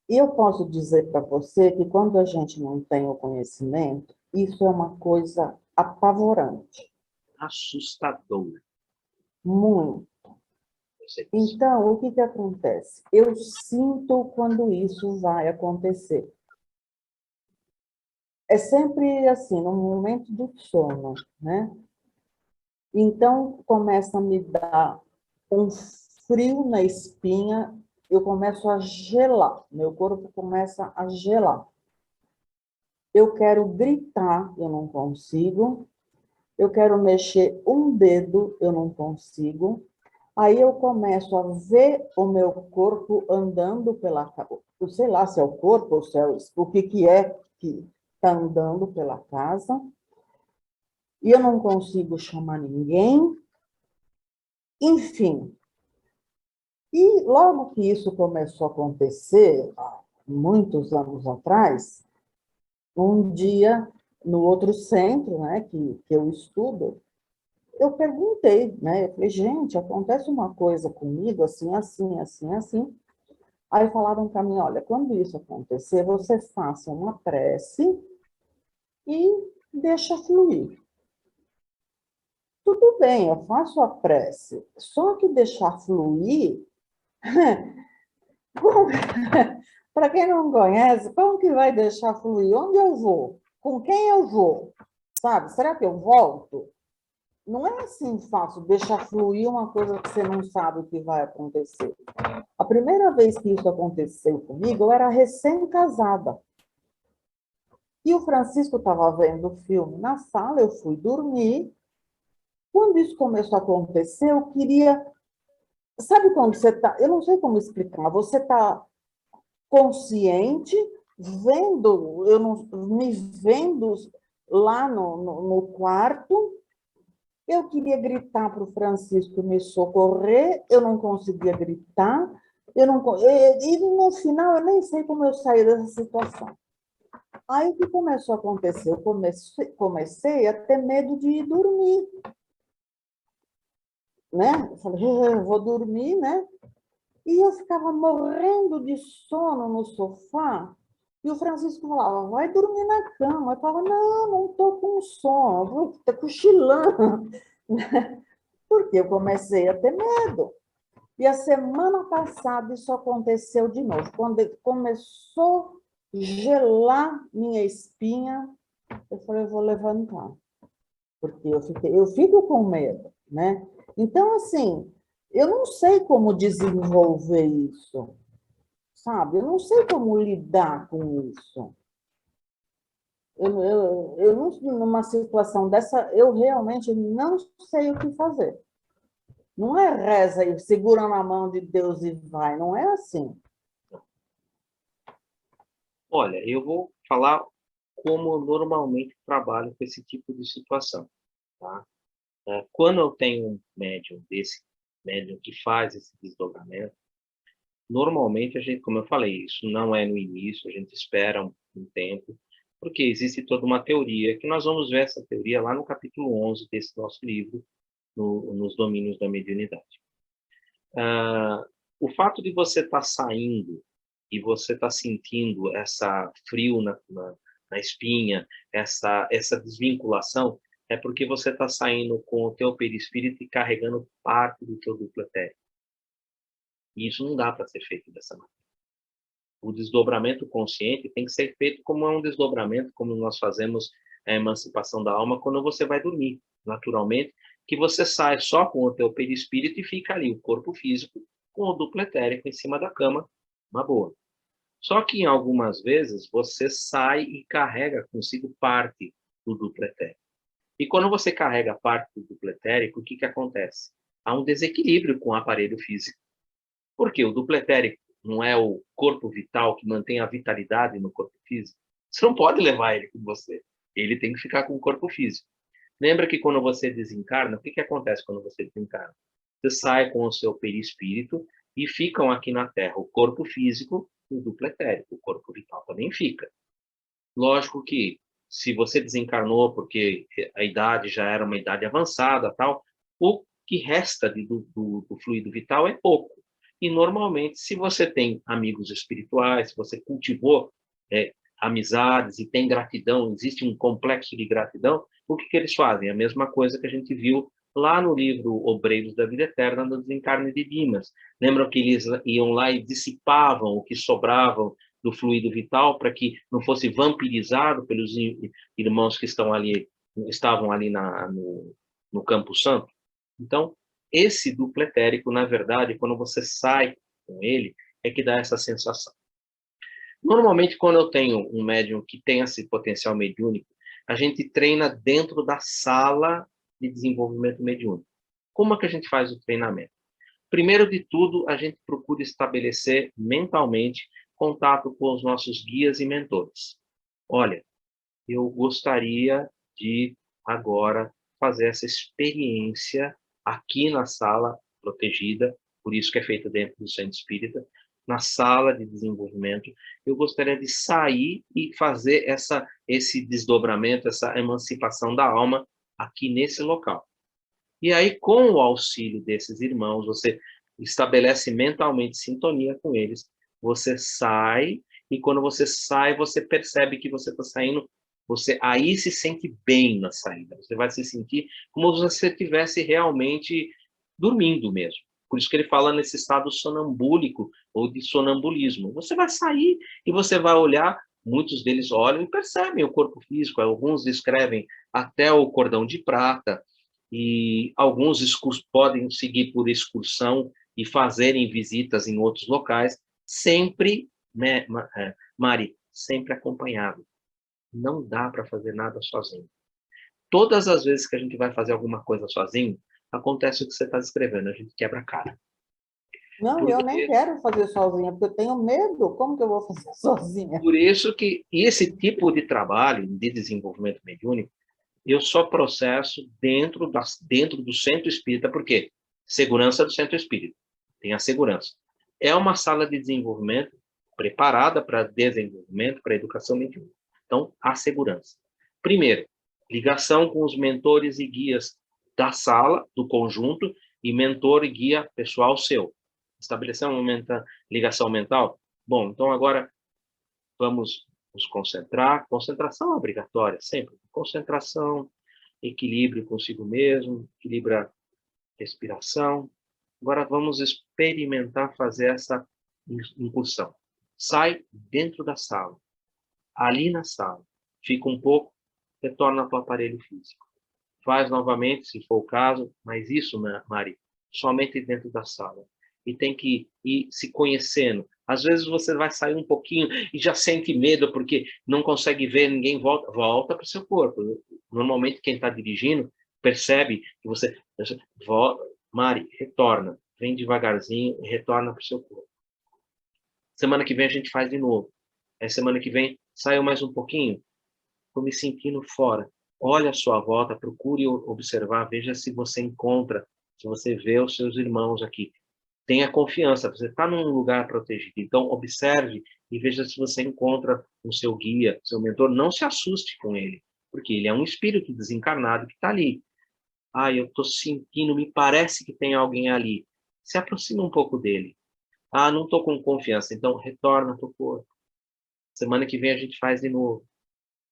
Speaker 5: E eu posso dizer para você que quando a gente não tem o conhecimento, isso é uma coisa apavorante.
Speaker 1: Assustador.
Speaker 5: Muito. Então, o que acontece? Eu sinto quando isso vai acontecer. É sempre assim, no momento do sono, né? Então, começa a me dar um frio na espinha, eu começo a gelar, meu corpo começa a gelar. Eu quero gritar, eu não consigo. Eu quero mexer um dedo, eu não consigo. Aí eu começo a ver o meu corpo andando pela casa. Sei lá se é o corpo ou se é o que é que está andando pela casa. E eu não consigo chamar ninguém. Enfim. E logo que isso começou a acontecer, há muitos anos atrás, um dia, no outro centro, né, que eu estudo, eu perguntei, né? Eu falei, gente, acontece uma coisa comigo, assim, assim, assim, assim. Aí falaram para mim, olha, quando isso acontecer, você faça uma prece e deixa fluir. Tudo bem, eu faço a prece, só que deixar fluir, para quem não conhece, como que vai deixar fluir? Onde eu vou? Com quem eu vou? Sabe, será que eu volto? Não é assim fácil deixar fluir uma coisa que você não sabe o que vai acontecer. A primeira vez que isso aconteceu comigo, eu era recém-casada. E o Francisco estava vendo o filme na sala, eu fui dormir. Quando isso começou a acontecer, eu queria sabe quando você está, eu não sei como explicar, você está consciente, vendo, eu não, me vendo lá no quarto, eu queria gritar para o Francisco me socorrer, eu não conseguia gritar, eu não, e no final eu nem sei como eu saí dessa situação. Aí o que começou a acontecer? Eu comecei a ter medo de ir dormir. Né? Eu falei, eu vou dormir, né? E eu ficava morrendo de sono no sofá, e o Francisco falava, vai dormir na cama. Eu falava, não estou com sono, estou cochilando. Porque eu comecei a ter medo. E a semana passada isso aconteceu de novo. Quando começou a gelar minha espinha, eu falei, eu vou levantar. Porque eu fico com medo, né? Então, assim, eu não sei como desenvolver isso, sabe? Eu não sei como lidar com isso. Eu não, numa situação dessa, eu realmente não sei o que fazer. Não é reza e segura na mão de Deus e vai, não é assim.
Speaker 1: Olha, eu vou falar como eu normalmente trabalho com esse tipo de situação, tá? Quando eu tenho um médium que faz esse desdobramento, normalmente a gente, como eu falei, isso não é no início, a gente espera um tempo, porque existe toda uma teoria, que nós vamos ver essa teoria lá no capítulo 11 desse nosso livro, nos domínios da mediunidade. O fato de você estar saindo e você estar sentindo essa frio na espinha, essa desvinculação, é porque você está saindo com o teu perispírito e carregando parte do teu duplo etérico. E isso não dá para ser feito dessa maneira. O desdobramento consciente tem que ser feito como é um desdobramento, como nós fazemos a emancipação da alma quando você vai dormir, naturalmente, que você sai só com o teu perispírito e fica ali o corpo físico com o duplo etérico em cima da cama, uma boa. Só que em algumas vezes você sai e carrega consigo parte do duplo etérico. E quando você carrega parte do duplo etérico, o que acontece? Há um desequilíbrio com o aparelho físico. Porque o duplo etérico não é o corpo vital que mantém a vitalidade no corpo físico? Você não pode levar ele com você. Ele tem que ficar com o corpo físico. Lembra que quando você desencarna, o que acontece quando você desencarna? Você sai com o seu perispírito e ficam aqui na Terra o corpo físico e o duplo etérico. O corpo vital também fica. Lógico que se você desencarnou porque a idade já era uma idade avançada, tal, o que resta do fluido vital é pouco. E normalmente, se você tem amigos espirituais, se você cultivou amizades e tem gratidão, existe um complexo de gratidão, o que eles fazem? A mesma coisa que a gente viu lá no livro Obreiros da Vida Eterna, do Desencarne de Dimas. Lembram que eles iam lá e dissipavam o que sobravam do fluido vital para que não fosse vampirizado pelos irmãos que estavam ali no Campo Santo? Então, esse duplo etérico, na verdade, quando você sai com ele, é que dá essa sensação. Normalmente, quando eu tenho um médium que tem esse potencial mediúnico, a gente treina dentro da sala de desenvolvimento mediúnico. Como é que a gente faz o treinamento? Primeiro de tudo, a gente procura estabelecer mentalmente contato com os nossos guias e mentores. Olha, eu gostaria de agora fazer essa experiência aqui na sala protegida, por isso que é feita dentro do Centro Espírita, na sala de desenvolvimento. Eu gostaria de sair e fazer esse desdobramento, essa emancipação da alma aqui nesse local. E aí, com o auxílio desses irmãos, você estabelece mentalmente sintonia com eles, você sai, e quando você sai, você percebe que você está saindo, você aí se sente bem na saída, você vai se sentir como se você estivesse realmente dormindo mesmo. Por isso que ele fala nesse estado sonambúlico ou de sonambulismo. Você vai sair e você vai olhar, muitos deles olham e percebem o corpo físico, alguns descrevem até o cordão de prata, e alguns podem seguir por excursão e fazerem visitas em outros locais, sempre, né, Mari, sempre acompanhado. Não dá para fazer nada sozinho. Todas as vezes que a gente vai fazer alguma coisa sozinho, acontece o que você está descrevendo, a gente quebra a cara.
Speaker 5: Não, eu nem quero fazer sozinha, porque eu tenho medo. Como que eu vou fazer sozinha?
Speaker 1: Por isso que esse tipo de trabalho de desenvolvimento mediúnico, eu só processo dentro do centro espírita, por quê? Segurança do centro espírita. Tem a segurança. É uma sala de desenvolvimento preparada para desenvolvimento, para educação mediúnica. Então, a segurança. Primeiro, ligação com os mentores e guias da sala, do conjunto, e mentor e guia pessoal seu. Estabelecer uma ligação mental? Bom, então agora vamos nos concentrar. Concentração é obrigatória, sempre. Concentração, equilíbrio consigo mesmo, equilibra a respiração. Agora vamos experimentar fazer essa incursão. Sai dentro da sala, ali na sala. Fica um pouco, retorna para o aparelho físico. Faz novamente, se for o caso, mas isso, Mari, somente dentro da sala. E tem que ir se conhecendo. Às vezes você vai sair um pouquinho e já sente medo porque não consegue ver, ninguém volta. Volta para o seu corpo. Normalmente quem está dirigindo percebe que você... Volta, Mari, retorna. Vem devagarzinho e retorna para o seu corpo. Semana que vem a gente faz de novo. Aí semana que vem, saiu mais um pouquinho. Estou me sentindo fora. Olha a sua volta, procure observar, veja se você encontra, se você vê os seus irmãos aqui. Tenha confiança, você está num lugar protegido. Então, observe e veja se você encontra o seu guia, seu mentor. Não se assuste com ele, porque ele é um espírito desencarnado que está ali. Ah, eu estou sentindo, me parece que tem alguém ali. Se aproxima um pouco dele. Ah, não estou com confiança. Então, retorna para o corpo. Semana que vem a gente faz de novo.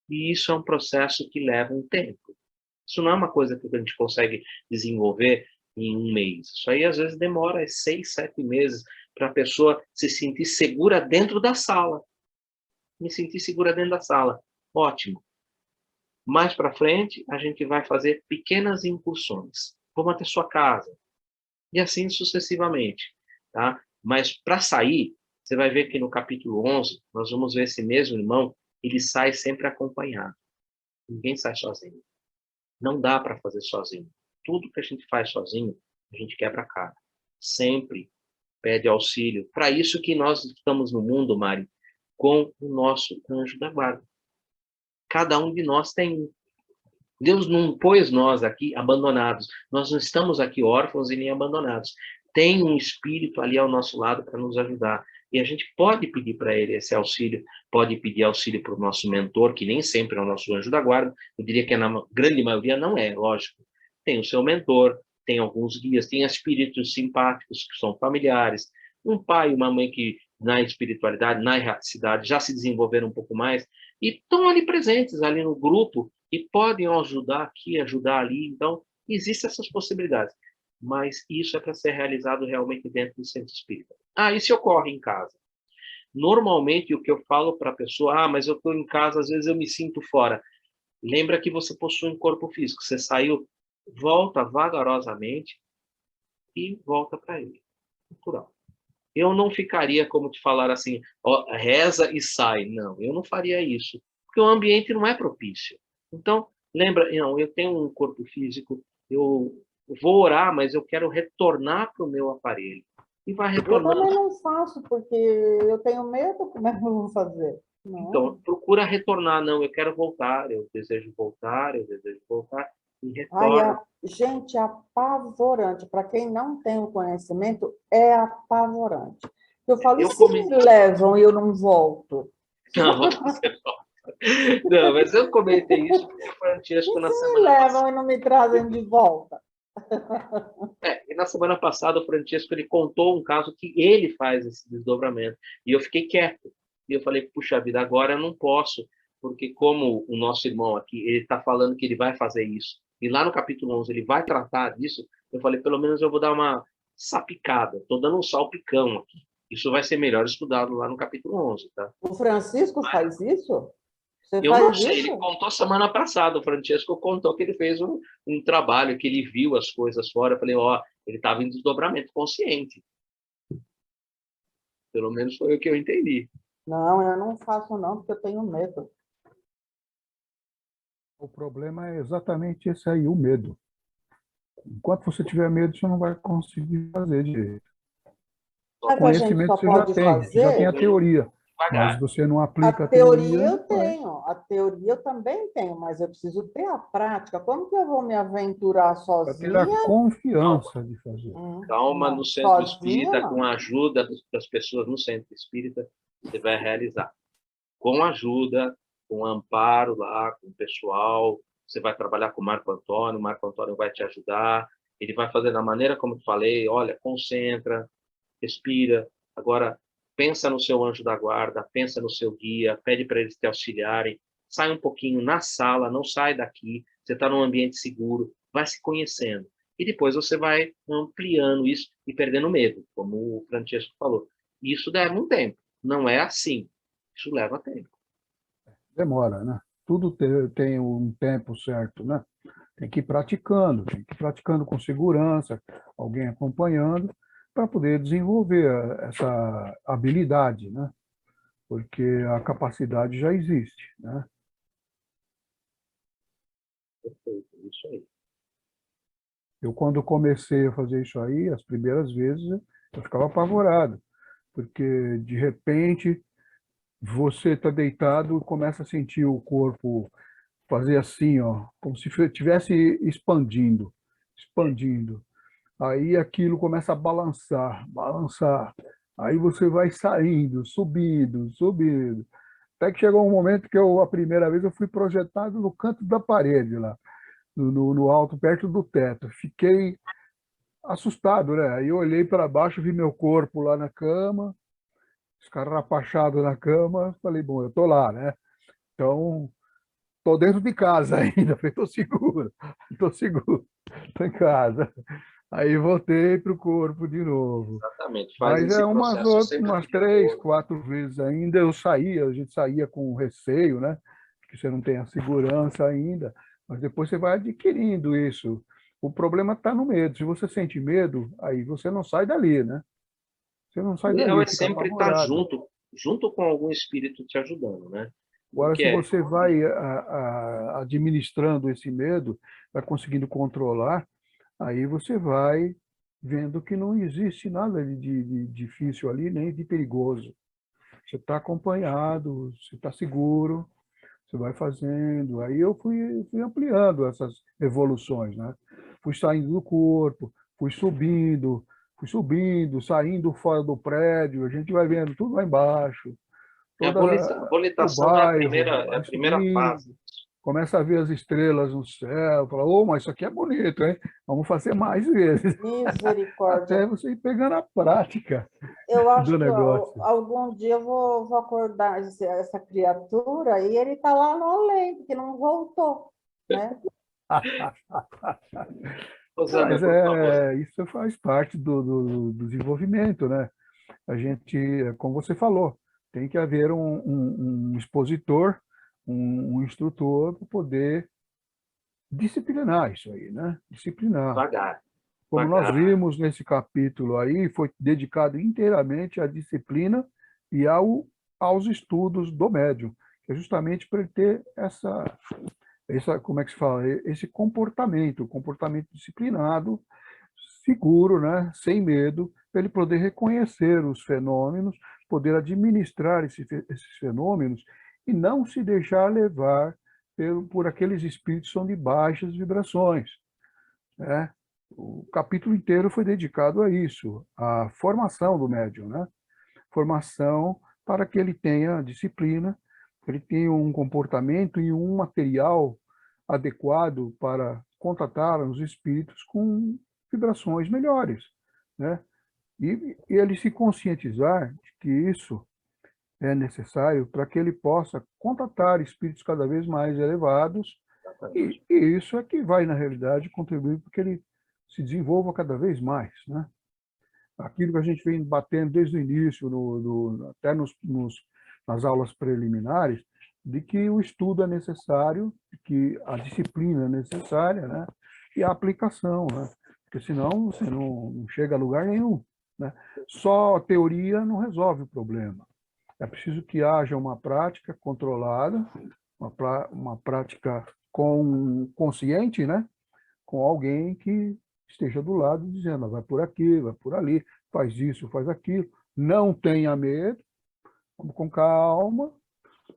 Speaker 1: E isso é um processo que leva um tempo. Isso não é uma coisa que a gente consegue desenvolver em um mês. Isso aí, às vezes, demora 6, 7 meses para a pessoa se sentir segura dentro da sala. Me sentir segura dentro da sala. Ótimo. Mais para frente, a gente vai fazer pequenas incursões. Vamos até sua casa. E assim sucessivamente. Tá? Mas para sair, você vai ver que no capítulo 11, nós vamos ver esse mesmo irmão, ele sai sempre acompanhado. Ninguém sai sozinho. Não dá para fazer sozinho. Tudo que a gente faz sozinho, a gente quebra a cara. Sempre pede auxílio. Para isso que nós estamos no mundo, Mari, com o nosso anjo da guarda. Cada um de nós tem um. Deus não pôs nós aqui abandonados. Nós não estamos aqui órfãos e nem abandonados. Tem um espírito ali ao nosso lado para nos ajudar. E a gente pode pedir para ele esse auxílio, pode pedir auxílio para o nosso mentor, que nem sempre é o nosso anjo da guarda. Eu diria que na grande maioria não é, lógico. Tem o seu mentor, tem alguns guias, tem espíritos simpáticos que são familiares, um pai e uma mãe que na espiritualidade, na erraticidade, já se desenvolveram um pouco mais e estão ali presentes, ali no grupo, e podem ajudar aqui, ajudar ali. Então, existem essas possibilidades. Mas isso é para ser realizado realmente dentro do centro espírita. Ah, isso ocorre em casa. Normalmente, o que eu falo para a pessoa, mas eu estou em casa, às vezes eu me sinto fora. Lembra que você possui um corpo físico. Você saiu, volta vagarosamente e volta para ele. Natural. Eu não ficaria, como te falar assim, ó, reza e sai. Não, eu não faria isso. Porque o ambiente não é propício. Então, lembra, não, eu tenho um corpo físico, eu vou orar, mas eu quero retornar para o meu aparelho. E vai
Speaker 5: Eu
Speaker 1: retornando.
Speaker 5: também não faço, porque eu tenho medo, como é que eu vou fazer? Não.
Speaker 1: Então, procura retornar. Não, eu quero voltar, eu desejo voltar, e retorna.
Speaker 5: Gente, apavorante. Para quem não tem o conhecimento, é apavorante. Eu falo, e se me levam e eu não volto?
Speaker 1: Não, não, mas eu comentei isso com o Francesco na semana
Speaker 5: passada. Me levam e não me trazem de volta.
Speaker 1: E na semana passada o Francesco ele contou um caso que ele faz esse desdobramento. E eu fiquei quieto. E eu falei, puxa vida, agora eu não posso, porque como o nosso irmão aqui, ele está falando que ele vai fazer isso, e lá no capítulo 11 ele vai tratar disso, eu falei, pelo menos eu vou dar uma sapicada, estou dando um salpicão aqui. Isso vai ser melhor estudado lá no capítulo 11, tá?
Speaker 5: O Francisco faz isso?
Speaker 1: Eu não sei, ele contou semana passada, o Francesco contou que ele fez um trabalho, que ele viu as coisas fora, eu falei, ele estava em desdobramento consciente. Pelo menos foi o que eu entendi.
Speaker 5: Não, eu não faço não, porque eu tenho medo.
Speaker 6: O problema é exatamente esse aí, o medo. Enquanto você tiver medo, você não vai conseguir fazer direito.
Speaker 5: Mas a gente
Speaker 6: Conhecimento
Speaker 5: só
Speaker 6: você já
Speaker 5: pode
Speaker 6: tem, você já tem a
Speaker 5: fazer.
Speaker 6: teoria, mas
Speaker 1: Devagar.
Speaker 6: você não
Speaker 5: A
Speaker 6: aplica a
Speaker 5: teoria
Speaker 6: teoria,
Speaker 5: eu tenho, a teoria eu também tenho, mas eu preciso ter a prática. Como que eu vou me aventurar
Speaker 6: para ter a
Speaker 5: sozinha?
Speaker 6: confiança de fazer.
Speaker 1: Calma, no
Speaker 5: Não,
Speaker 1: centro
Speaker 5: sozinha
Speaker 1: espírita, com
Speaker 5: não.
Speaker 1: a ajuda das pessoas no centro espírita, você vai realizar. Com ajuda, com amparo lá, com o pessoal, você vai trabalhar com o Marco Antônio vai te ajudar, ele vai fazer da maneira como eu falei, olha, concentra, respira, agora pensa no seu anjo da guarda, pensa no seu guia, pede para eles te auxiliarem, sai um pouquinho na sala, não sai daqui, você está num ambiente seguro, vai se conhecendo. E depois você vai ampliando isso e perdendo medo, como o Francesco falou. Isso leva um tempo, não é assim. Isso leva tempo.
Speaker 6: Demora, né? Tudo tem um tempo certo, né? Tem que ir praticando com segurança, alguém acompanhando, para poder desenvolver essa habilidade, né? Porque a capacidade já existe, né?
Speaker 1: Perfeito, isso aí.
Speaker 6: Eu, quando comecei a fazer isso aí, as primeiras vezes, eu ficava apavorado, porque, de repente, você está deitado e começa a sentir o corpo fazer assim, ó, como se estivesse expandindo, expandindo. Aí aquilo começa a balançar, balançar. Aí você vai saindo, subindo, subindo. Até que chegou um momento que eu, a primeira vez, eu fui projetado no canto da parede lá, no alto, perto do teto. Fiquei assustado, né? Aí eu olhei para baixo, vi meu corpo lá na cama, escarrapachado na cama. Falei, bom, eu tô lá, né? Então, tô dentro de casa ainda. Falei, tô seguro, tô em casa. Aí voltei para o corpo de novo.
Speaker 1: Exatamente. Faz
Speaker 6: Mas
Speaker 1: esse processo sempre
Speaker 6: umas
Speaker 1: com
Speaker 6: três,
Speaker 1: amor.
Speaker 6: quatro vezes ainda eu saía, a gente saía com receio, né? Que você não tem a segurança ainda, mas depois você vai adquirindo isso. O problema está no medo. Se você sente medo, aí você não sai dali, né? Você não
Speaker 1: O
Speaker 6: sai
Speaker 1: ideal
Speaker 6: dali,
Speaker 1: é
Speaker 6: fica
Speaker 1: sempre estar
Speaker 6: apavorado.
Speaker 1: junto com algum espírito te ajudando, né?
Speaker 6: Agora,
Speaker 1: Porque
Speaker 6: se você vai administrando esse medo, vai conseguindo controlar, aí você vai vendo que não existe nada de difícil ali, nem de perigoso. Você está acompanhado, você está seguro, você vai fazendo. Aí eu fui ampliando essas evoluções, né? Fui saindo do corpo, fui subindo, saindo fora do prédio, a gente vai vendo tudo lá embaixo,
Speaker 1: a
Speaker 6: todo o
Speaker 1: habilitação
Speaker 6: bairro,
Speaker 1: é a
Speaker 6: vai
Speaker 1: primeira
Speaker 6: subindo,
Speaker 1: fase.
Speaker 6: começa a ver as estrelas no céu, fala, oh, mas isso aqui é bonito, hein? Vamos fazer mais vezes,
Speaker 5: Misericórdia.
Speaker 6: até você ir pegando a prática
Speaker 5: Eu acho
Speaker 6: do
Speaker 5: que
Speaker 6: negócio.
Speaker 5: algum dia eu vou acordar essa criatura e ele está lá no além, porque não voltou, né?
Speaker 1: Rosana,
Speaker 6: Mas
Speaker 1: por favor.
Speaker 6: isso faz parte do desenvolvimento, né? A gente, como você falou, tem que haver um expositor, um instrutor para poder disciplinar isso aí, né? Disciplinar.
Speaker 1: Devagar,
Speaker 6: Como nós
Speaker 1: devagar.
Speaker 6: vimos nesse capítulo aí, foi dedicado inteiramente à disciplina e aos estudos do médium, que é justamente para ele ter como é que se fala? Esse comportamento disciplinado, seguro, né? Sem medo, para ele poder reconhecer os fenômenos, poder administrar esses fenômenos e não se deixar levar por aqueles espíritos que são de baixas vibrações, né? O capítulo inteiro foi dedicado a isso, à formação do médium, né? Formação para que ele tenha disciplina, que ele tenha um comportamento e um material adequado para contatar os espíritos com vibrações melhores, né? E ele se conscientizar de que isso é necessário para que ele possa contatar espíritos cada vez mais elevados,
Speaker 1: Exatamente.
Speaker 6: e isso é que vai, na realidade, contribuir para que ele se desenvolva cada vez mais, né? Aquilo que a gente vem batendo desde o início, até nas aulas preliminares, de que o estudo é necessário, que a disciplina é necessária, né? E a aplicação, né? Porque senão você não chega a lugar nenhum, né? Só a teoria não resolve o problema. É preciso que haja uma prática controlada, uma prática consciente, né? Com alguém que esteja do lado dizendo, vai por aqui, vai por ali, faz isso, faz aquilo. Não tenha medo, vamos com calma,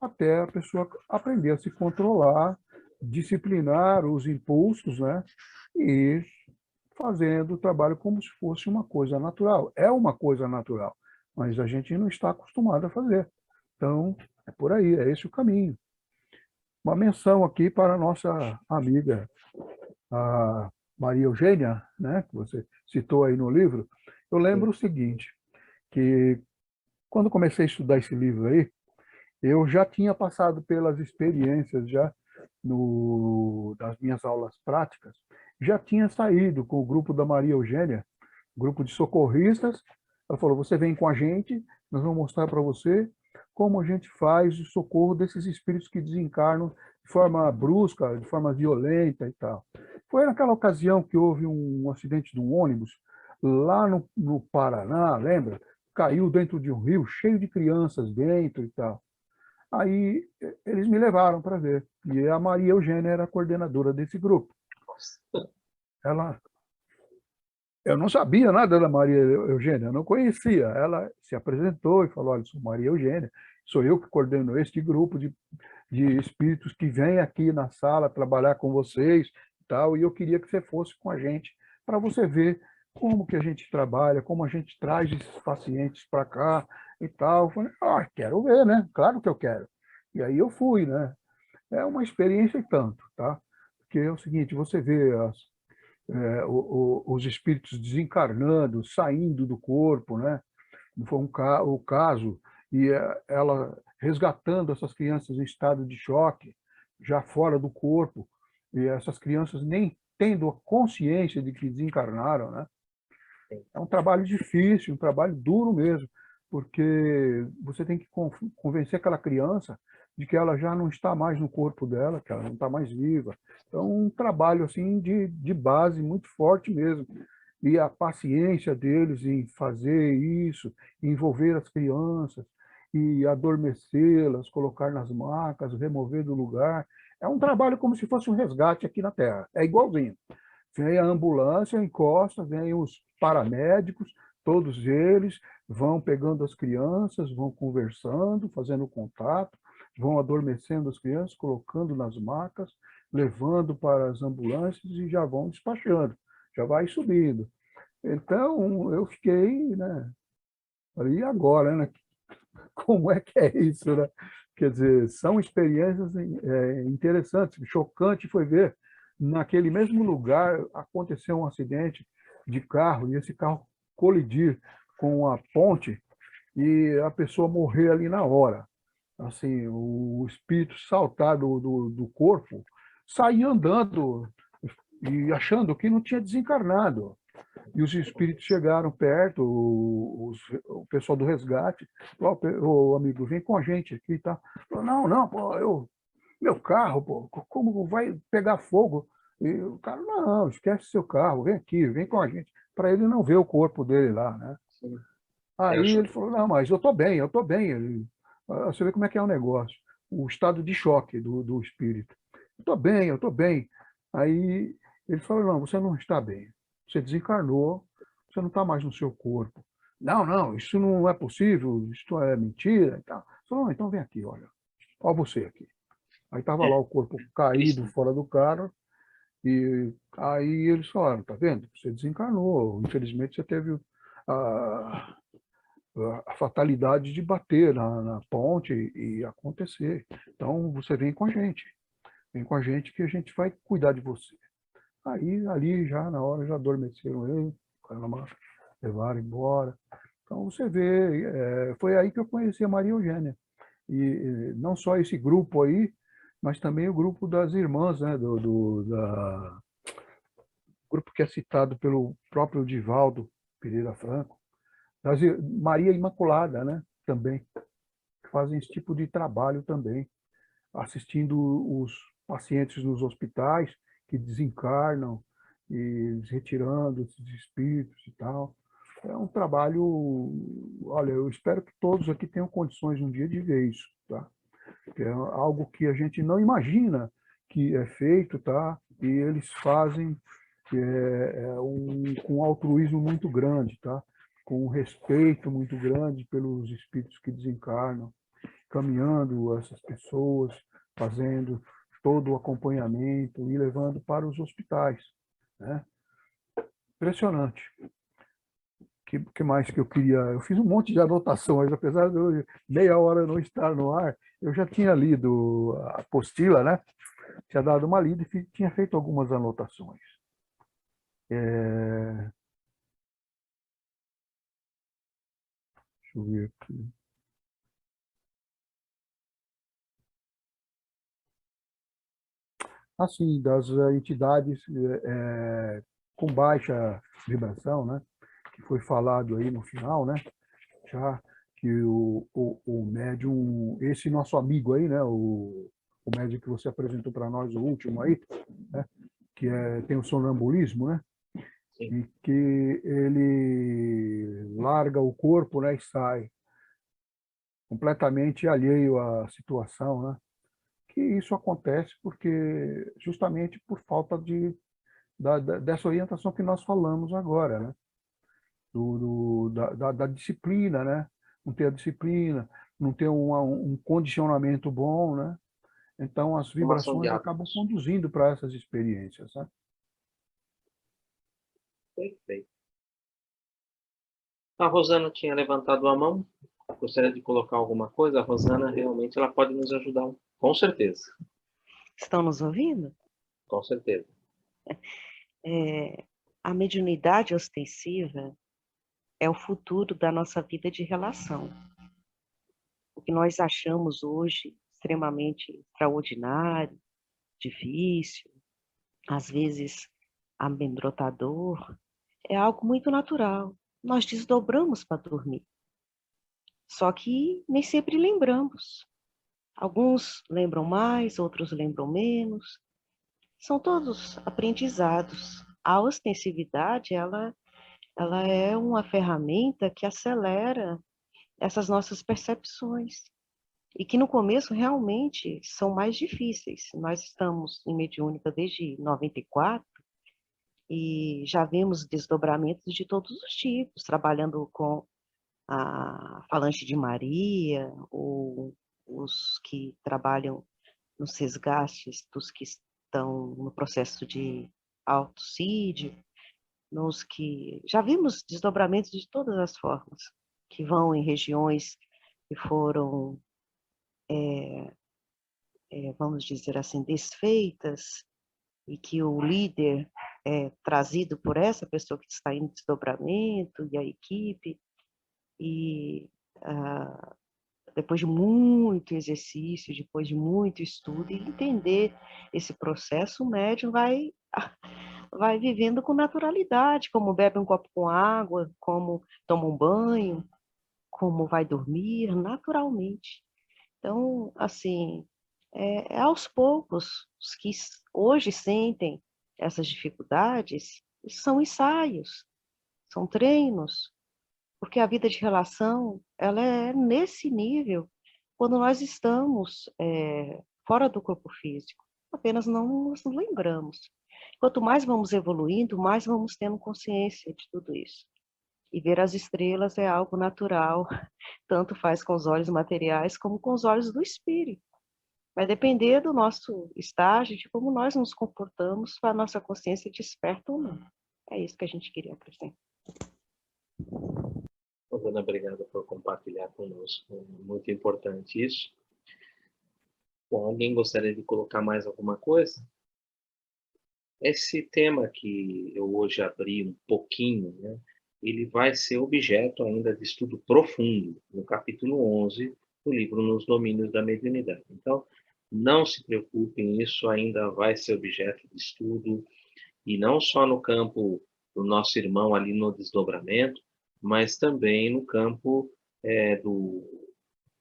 Speaker 6: até a pessoa aprender a se controlar, disciplinar os impulsos, né? E fazendo o trabalho como se fosse uma coisa natural. É uma coisa natural, mas a gente não está acostumado a fazer. Então, é por aí, é esse o caminho. Uma menção aqui para a nossa amiga, a Maria Eugênia, né, que você citou aí no livro. Eu lembro o seguinte, que quando comecei a estudar esse livro aí, eu já tinha passado pelas experiências já das minhas aulas práticas, já tinha saído com o grupo da Maria Eugênia, grupo de socorristas. Ela falou, você vem com a gente, nós vamos mostrar para você como a gente faz o socorro desses espíritos que desencarnam de forma brusca, de forma violenta e tal. Foi naquela ocasião que houve um acidente de um ônibus lá no Paraná, lembra? Caiu dentro de um rio, cheio de crianças dentro e tal. Aí eles me levaram para ver. E a Maria Eugênia era a coordenadora desse grupo. Eu não sabia nada da Maria Eugênia, eu não conhecia. Ela se apresentou e falou, olha, sou Maria Eugênia, sou eu que coordeno este grupo de espíritos que vêm aqui na sala trabalhar com vocês e tal, e eu queria que você fosse com a gente para você ver como que a gente trabalha, como a gente traz esses pacientes para cá e tal. Eu falei, quero ver, né? Claro que eu quero. E aí eu fui, né? É uma experiência e tanto, tá? Porque é o seguinte, você vê os espíritos desencarnando, saindo do corpo, né? Foi o caso, e ela resgatando essas crianças em estado de choque, já fora do corpo, e essas crianças nem tendo a consciência de que desencarnaram, né? É um trabalho difícil, um trabalho duro mesmo, porque você tem que convencer aquela criança de que ela já não está mais no corpo dela, que ela não está mais viva. Então, um trabalho assim de base muito forte mesmo. E a paciência deles em fazer isso, envolver as crianças e adormecê-las, colocar nas macas, remover do lugar. É um trabalho como se fosse um resgate aqui na Terra. É igualzinho. Vem a ambulância, encosta, vem os paramédicos, todos eles vão pegando as crianças, vão conversando, fazendo contato, vão adormecendo as crianças, colocando nas macas, levando para as ambulâncias e já vão despachando, já vai subindo. Então, eu fiquei, né? E agora, né? Como é que é isso, né? Quer dizer, são experiências interessantes. Chocante foi ver, naquele mesmo lugar, aconteceu um acidente de carro, e esse carro colidir com a ponte, e a pessoa morrer ali na hora. Assim, o espírito saltar do corpo, sair andando e achando que não tinha desencarnado. E os espíritos chegaram perto, o pessoal do resgate, falou, ô amigo, vem com a gente aqui, tá? Falou, não, pô, meu carro, pô, como vai pegar fogo? E o cara, não, esquece seu carro, vem aqui, vem com a gente, para ele não ver o corpo dele lá, né?
Speaker 1: Sim.
Speaker 6: Aí ele falou, não, mas eu tô bem. Você vê como é que é o negócio, o estado de choque do espírito. Eu tô bem. Aí ele falou, não, você não está bem. Você desencarnou, você não está mais no seu corpo. Não, isso não é possível, isso é mentira e tal. Ele falou, não, então vem aqui, olha você aqui. Aí estava lá o corpo caído fora do carro, e aí eles falaram, tá vendo? Você desencarnou, infelizmente você teve a, a fatalidade de bater na ponte e acontecer. Então você vem com a gente que a gente vai cuidar de você. Aí ali já na hora já adormeceram ele, levaram embora. Então você vê, foi aí que eu conheci a Maria Eugênia. E não só esse grupo aí, mas também o grupo das irmãs, né, grupo que é citado pelo próprio Divaldo Pereira Franco, Maria Imaculada, né, também, que fazem esse tipo de trabalho também, assistindo os pacientes nos hospitais que desencarnam e retirando esses espíritos e tal. É um trabalho, olha, eu espero que todos aqui tenham condições um dia de ver isso, tá? É algo que a gente não imagina que é feito, tá? E eles fazem com um altruísmo muito grande, tá? com um respeito muito grande pelos espíritos que desencarnam, caminhando essas pessoas, fazendo todo o acompanhamento e levando para os hospitais, né? Impressionante. Que mais que eu queria? Eu fiz um monte de anotações, apesar de eu, meia hora não estar no ar, eu já tinha lido a apostila, né? Tinha dado uma lida e tinha feito algumas anotações. Deixa eu ver aqui. Assim, das entidades com baixa vibração, né? Que foi falado aí no final, né? Já que o médium, esse nosso amigo aí, né? O médium que você apresentou para nós, o último aí, né? Que tem o sonambulismo, né?
Speaker 1: Sim.
Speaker 6: E que ele larga o corpo, né? E sai completamente alheio à situação, né? Que isso acontece porque justamente por falta dessa orientação que nós falamos agora, né? Da disciplina, né? Não ter a disciplina, não ter um condicionamento bom, né? Então as
Speaker 1: Formação de
Speaker 6: vibrações acabam
Speaker 1: hábitos.
Speaker 6: conduzindo para essas experiências, né?
Speaker 1: Perfeito. A Rosana tinha levantado a mão. Gostaria de colocar alguma coisa? A Rosana realmente ela pode nos ajudar, com certeza.
Speaker 4: Estão nos ouvindo?
Speaker 1: Com certeza.
Speaker 4: A mediunidade ostensiva é o futuro da nossa vida de relação. O que nós achamos hoje extremamente extraordinário, difícil, às vezes amedrontador, é algo muito natural. Nós desdobramos para dormir. Só que nem sempre lembramos. Alguns lembram mais, outros lembram menos. São todos aprendizados. A ostensividade, ela é uma ferramenta que acelera essas nossas percepções. E que no começo realmente são mais difíceis. Nós estamos em mediúnica desde 94 e já vimos desdobramentos de todos os tipos, trabalhando com a Falange de Maria, ou os que trabalham nos resgates dos que estão no processo de autocídio, nos que já vimos desdobramentos de todas as formas, que vão em regiões que foram, vamos dizer assim, desfeitas, e que o líder é trazido por essa pessoa que está em desdobramento, e a equipe, e depois de muito exercício, depois de muito estudo, e entender esse processo, o médium vai vivendo com naturalidade, como bebe um copo com água, como toma um banho, como vai dormir, naturalmente. Então, assim, é aos poucos, os que hoje sentem essas dificuldades, são ensaios, são treinos, porque a vida de relação, ela é nesse nível, quando nós estamos fora do corpo físico, apenas não nos lembramos. Quanto mais vamos evoluindo, mais vamos tendo consciência de tudo isso. E ver as estrelas é algo natural, tanto faz com os olhos materiais como com os olhos do espírito. Vai depender do nosso estágio, de como nós nos comportamos para a nossa consciência desperta ou não. É isso que a gente queria acrescentar.
Speaker 1: Rosana, obrigado por compartilhar conosco. Muito importante isso. Bom, alguém gostaria de colocar mais alguma coisa? Esse tema que eu hoje abri um pouquinho, né, ele vai ser objeto ainda de estudo profundo no capítulo 11 do livro Nos Domínios da Mediunidade. Então, não se preocupem, isso ainda vai ser objeto de estudo, e não só no campo do nosso irmão ali no desdobramento, mas também no campo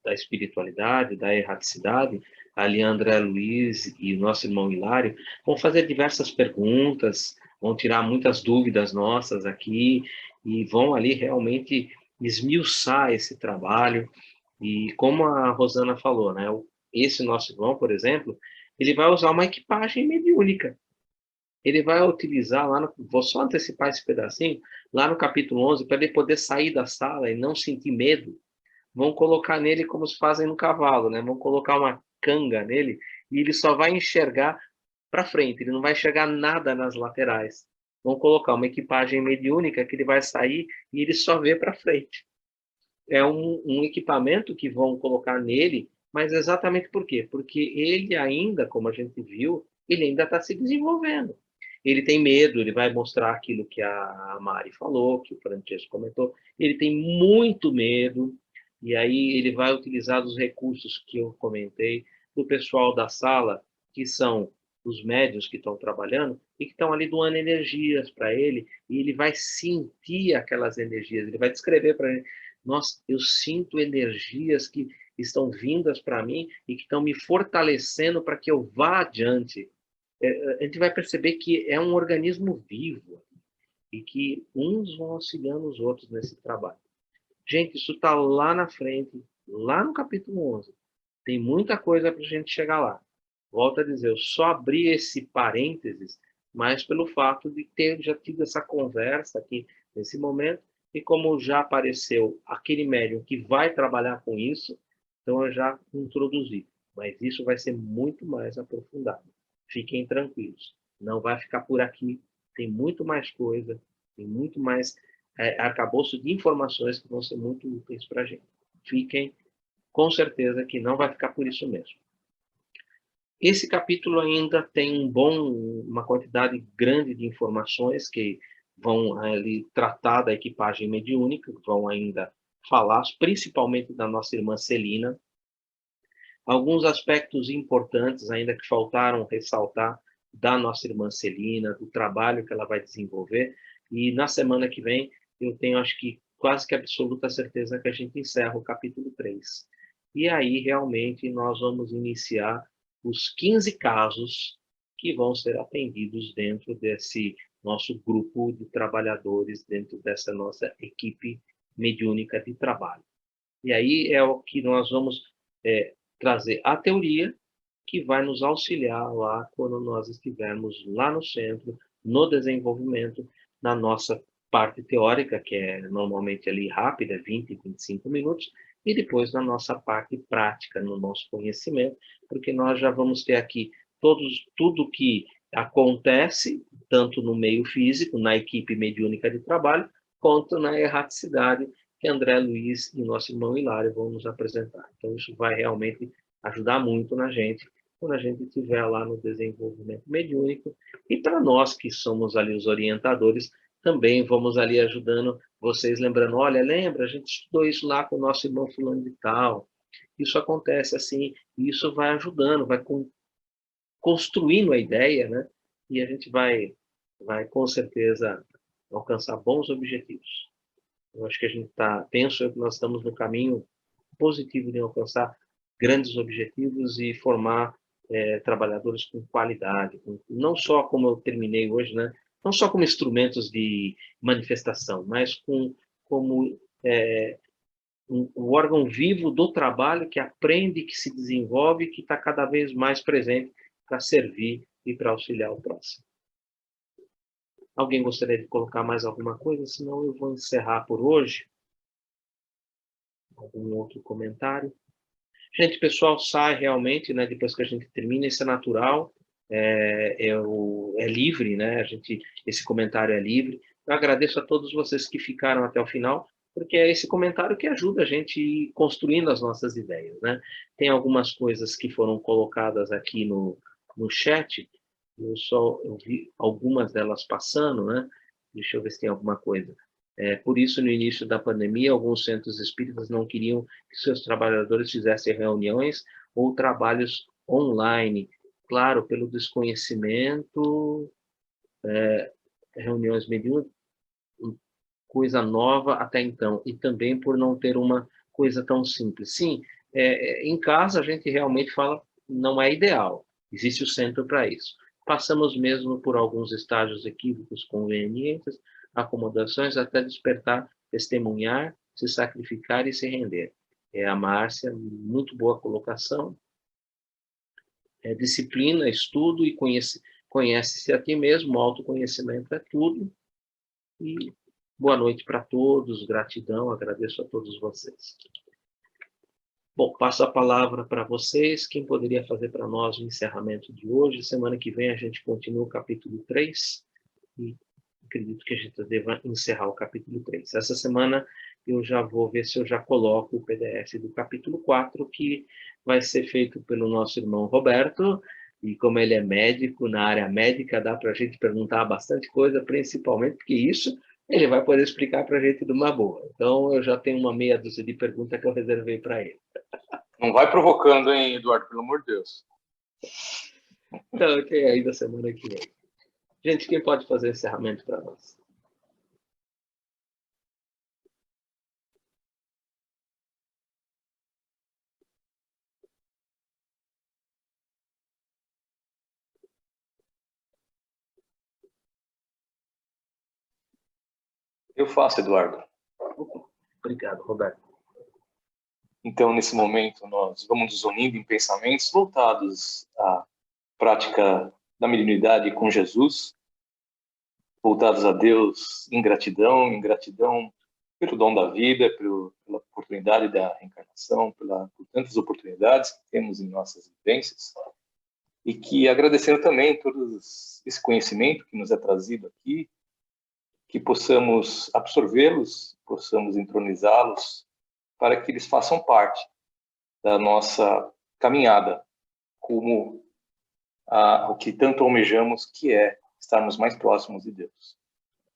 Speaker 1: da espiritualidade, da erraticidade. Ali André Luiz e o nosso irmão Hilário vão fazer diversas perguntas, vão tirar muitas dúvidas nossas aqui e vão ali realmente esmiuçar esse trabalho. E como a Rosana falou, né, esse nosso irmão, por exemplo, ele vai usar uma equipagem mediúnica. ele vai utilizar lá, vou só antecipar esse pedacinho, lá no capítulo 11, para ele poder sair da sala e não sentir medo, vão colocar nele como se fazem no cavalo, né? Vão colocar uma canga nele e ele só vai enxergar para frente, ele não vai enxergar nada nas laterais. Vão colocar uma equipagem mediúnica que ele vai sair e ele só vê para frente. É um equipamento que vão colocar nele, mas exatamente por quê? Porque ele ainda, como a gente viu, ele ainda está se desenvolvendo. Ele tem medo, ele vai mostrar aquilo que a Mari falou, que o Francesco comentou. Ele tem muito medo, e aí ele vai utilizar os recursos que eu comentei, do pessoal da sala, que são os médios que estão trabalhando, e que estão ali doando energias para ele, e ele vai sentir aquelas energias, ele vai descrever para ele, nossa, eu sinto energias que estão vindas para mim e que estão me fortalecendo para que eu vá adiante. A gente vai perceber que é um organismo vivo e que uns vão auxiliando os outros nesse trabalho. Gente, isso está lá na frente, lá no capítulo 11. Tem muita coisa para a gente chegar lá. Volto a dizer, eu só abri esse parênteses, mas pelo fato de ter já tido essa conversa aqui nesse momento, e como já apareceu aquele médium que vai trabalhar com isso, então eu já introduzi. Mas isso vai ser muito mais aprofundado. Fiquem tranquilos. Não vai ficar por aqui. Tem muito mais coisa, tem muito mais arcabouço de informações que vão ser muito úteis para a gente. Fiquem com certeza que não vai ficar por isso mesmo. Esse capítulo ainda tem uma quantidade grande de informações que vão ali tratar da equipagem mediúnica, vão ainda falar, principalmente da nossa irmã Celina. Alguns aspectos importantes ainda que faltaram ressaltar da nossa irmã Celina, do trabalho que ela vai desenvolver. E na semana que vem, eu tenho, acho que, quase que absoluta certeza que a gente encerra o capítulo 3. E aí, realmente, nós vamos iniciar os 15 casos que vão ser atendidos dentro desse nosso grupo de trabalhadores, dentro dessa nossa equipe mediúnica de trabalho. E aí é o que nós vamos trazer a teoria, que vai nos auxiliar lá quando nós estivermos lá no centro, no desenvolvimento, na nossa parte teórica, que é normalmente ali rápida, 20, 25 minutos, e depois na nossa parte prática, no nosso conhecimento, porque nós já vamos ter aqui tudo que acontece, tanto no meio físico, na equipe mediúnica de trabalho, quanto na erraticidade, que André Luiz e nosso irmão Hilário vão nos apresentar. Então, isso vai realmente ajudar muito na gente, quando a gente estiver lá no desenvolvimento mediúnico. E para nós que somos ali os orientadores, também vamos ali ajudando vocês, lembrando, olha, lembra, a gente estudou isso lá com o nosso irmão fulano de tal. Isso acontece assim, e isso vai ajudando, vai construindo a ideia, né? E a gente vai com certeza alcançar bons objetivos. Eu acho que a gente penso que nós estamos no caminho positivo de alcançar grandes objetivos e formar trabalhadores com qualidade, não só como eu terminei hoje, né? Não só como instrumentos de manifestação, mas como o órgão vivo do trabalho que aprende, que se desenvolve, que está cada vez mais presente para servir e para auxiliar o próximo. Alguém gostaria de colocar mais alguma coisa? Senão eu vou encerrar por hoje. Algum outro comentário? Gente, pessoal, sai realmente, né? Depois que a gente termina, isso é natural, é livre, né? Esse comentário é livre. Eu agradeço a todos vocês que ficaram até o final, porque é esse comentário que ajuda a gente a ir construindo as nossas ideias, né? Tem algumas coisas que foram colocadas aqui no chat, eu vi algumas delas passando, né? Deixa eu ver se tem alguma coisa. Por isso, no início da pandemia, alguns centros espíritas não queriam que seus trabalhadores fizessem reuniões ou trabalhos online. Claro, pelo desconhecimento, reuniões mediúnicas, coisa nova até então, e também por não ter uma coisa tão simples. Sim, em casa a gente realmente fala, não é ideal, existe o centro para isso. Passamos mesmo por alguns estágios equívocos convenientes, acomodações, até despertar, testemunhar, se sacrificar e se render. A Márcia, muito boa colocação. Disciplina, estudo e conhece-se a ti mesmo, o autoconhecimento é tudo. E boa noite para todos, gratidão, agradeço a todos vocês. Bom, passo a palavra para vocês. Quem poderia fazer para nós o encerramento de hoje? Semana que vem a gente continua o capítulo 3 e acredito que a gente deva encerrar o capítulo 3. Essa semana eu já vou ver se eu já coloco o PDF do capítulo 4, que vai ser feito pelo nosso irmão Roberto, e como ele é médico, na área médica, dá para a gente perguntar bastante coisa, principalmente porque isso ele vai poder explicar para a gente de uma boa. Então, eu já tenho uma meia dúzia de perguntas que eu reservei para ele.
Speaker 2: Não vai provocando, hein, Eduardo, pelo amor de Deus.
Speaker 1: Então, tem aí da semana que vem. Gente, quem pode fazer encerramento para nós?
Speaker 2: Eu faço, Eduardo.
Speaker 1: Obrigado, Roberto.
Speaker 2: Então, nesse momento, nós vamos nos unindo em pensamentos voltados à prática da mediunidade com Jesus, voltados a Deus em gratidão pelo dom da vida, pela oportunidade da reencarnação, por tantas oportunidades que temos em nossas vivências, e que agradecendo também todo esse conhecimento que nos é trazido aqui, que possamos absorvê-los, possamos entronizá-los, para que eles façam parte da nossa caminhada, como o que tanto almejamos, que é estarmos mais próximos de Deus.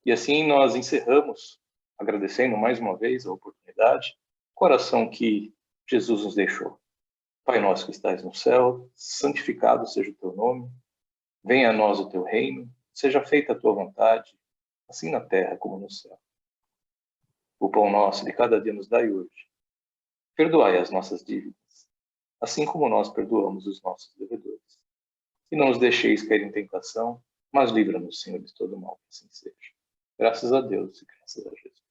Speaker 2: E assim nós encerramos, agradecendo mais uma vez a oportunidade, o coração que Jesus nos deixou. Pai nosso que estais no céu, santificado seja o teu nome, venha a nós o teu reino, seja feita a tua vontade, assim na terra como no céu. O pão nosso de cada dia nos dai hoje. Perdoai as nossas dívidas, assim como nós perdoamos os nossos devedores. E não os deixeis cair em tentação, mas livra-nos, Senhor, de todo mal, que assim seja. Graças a Deus e graças a Jesus.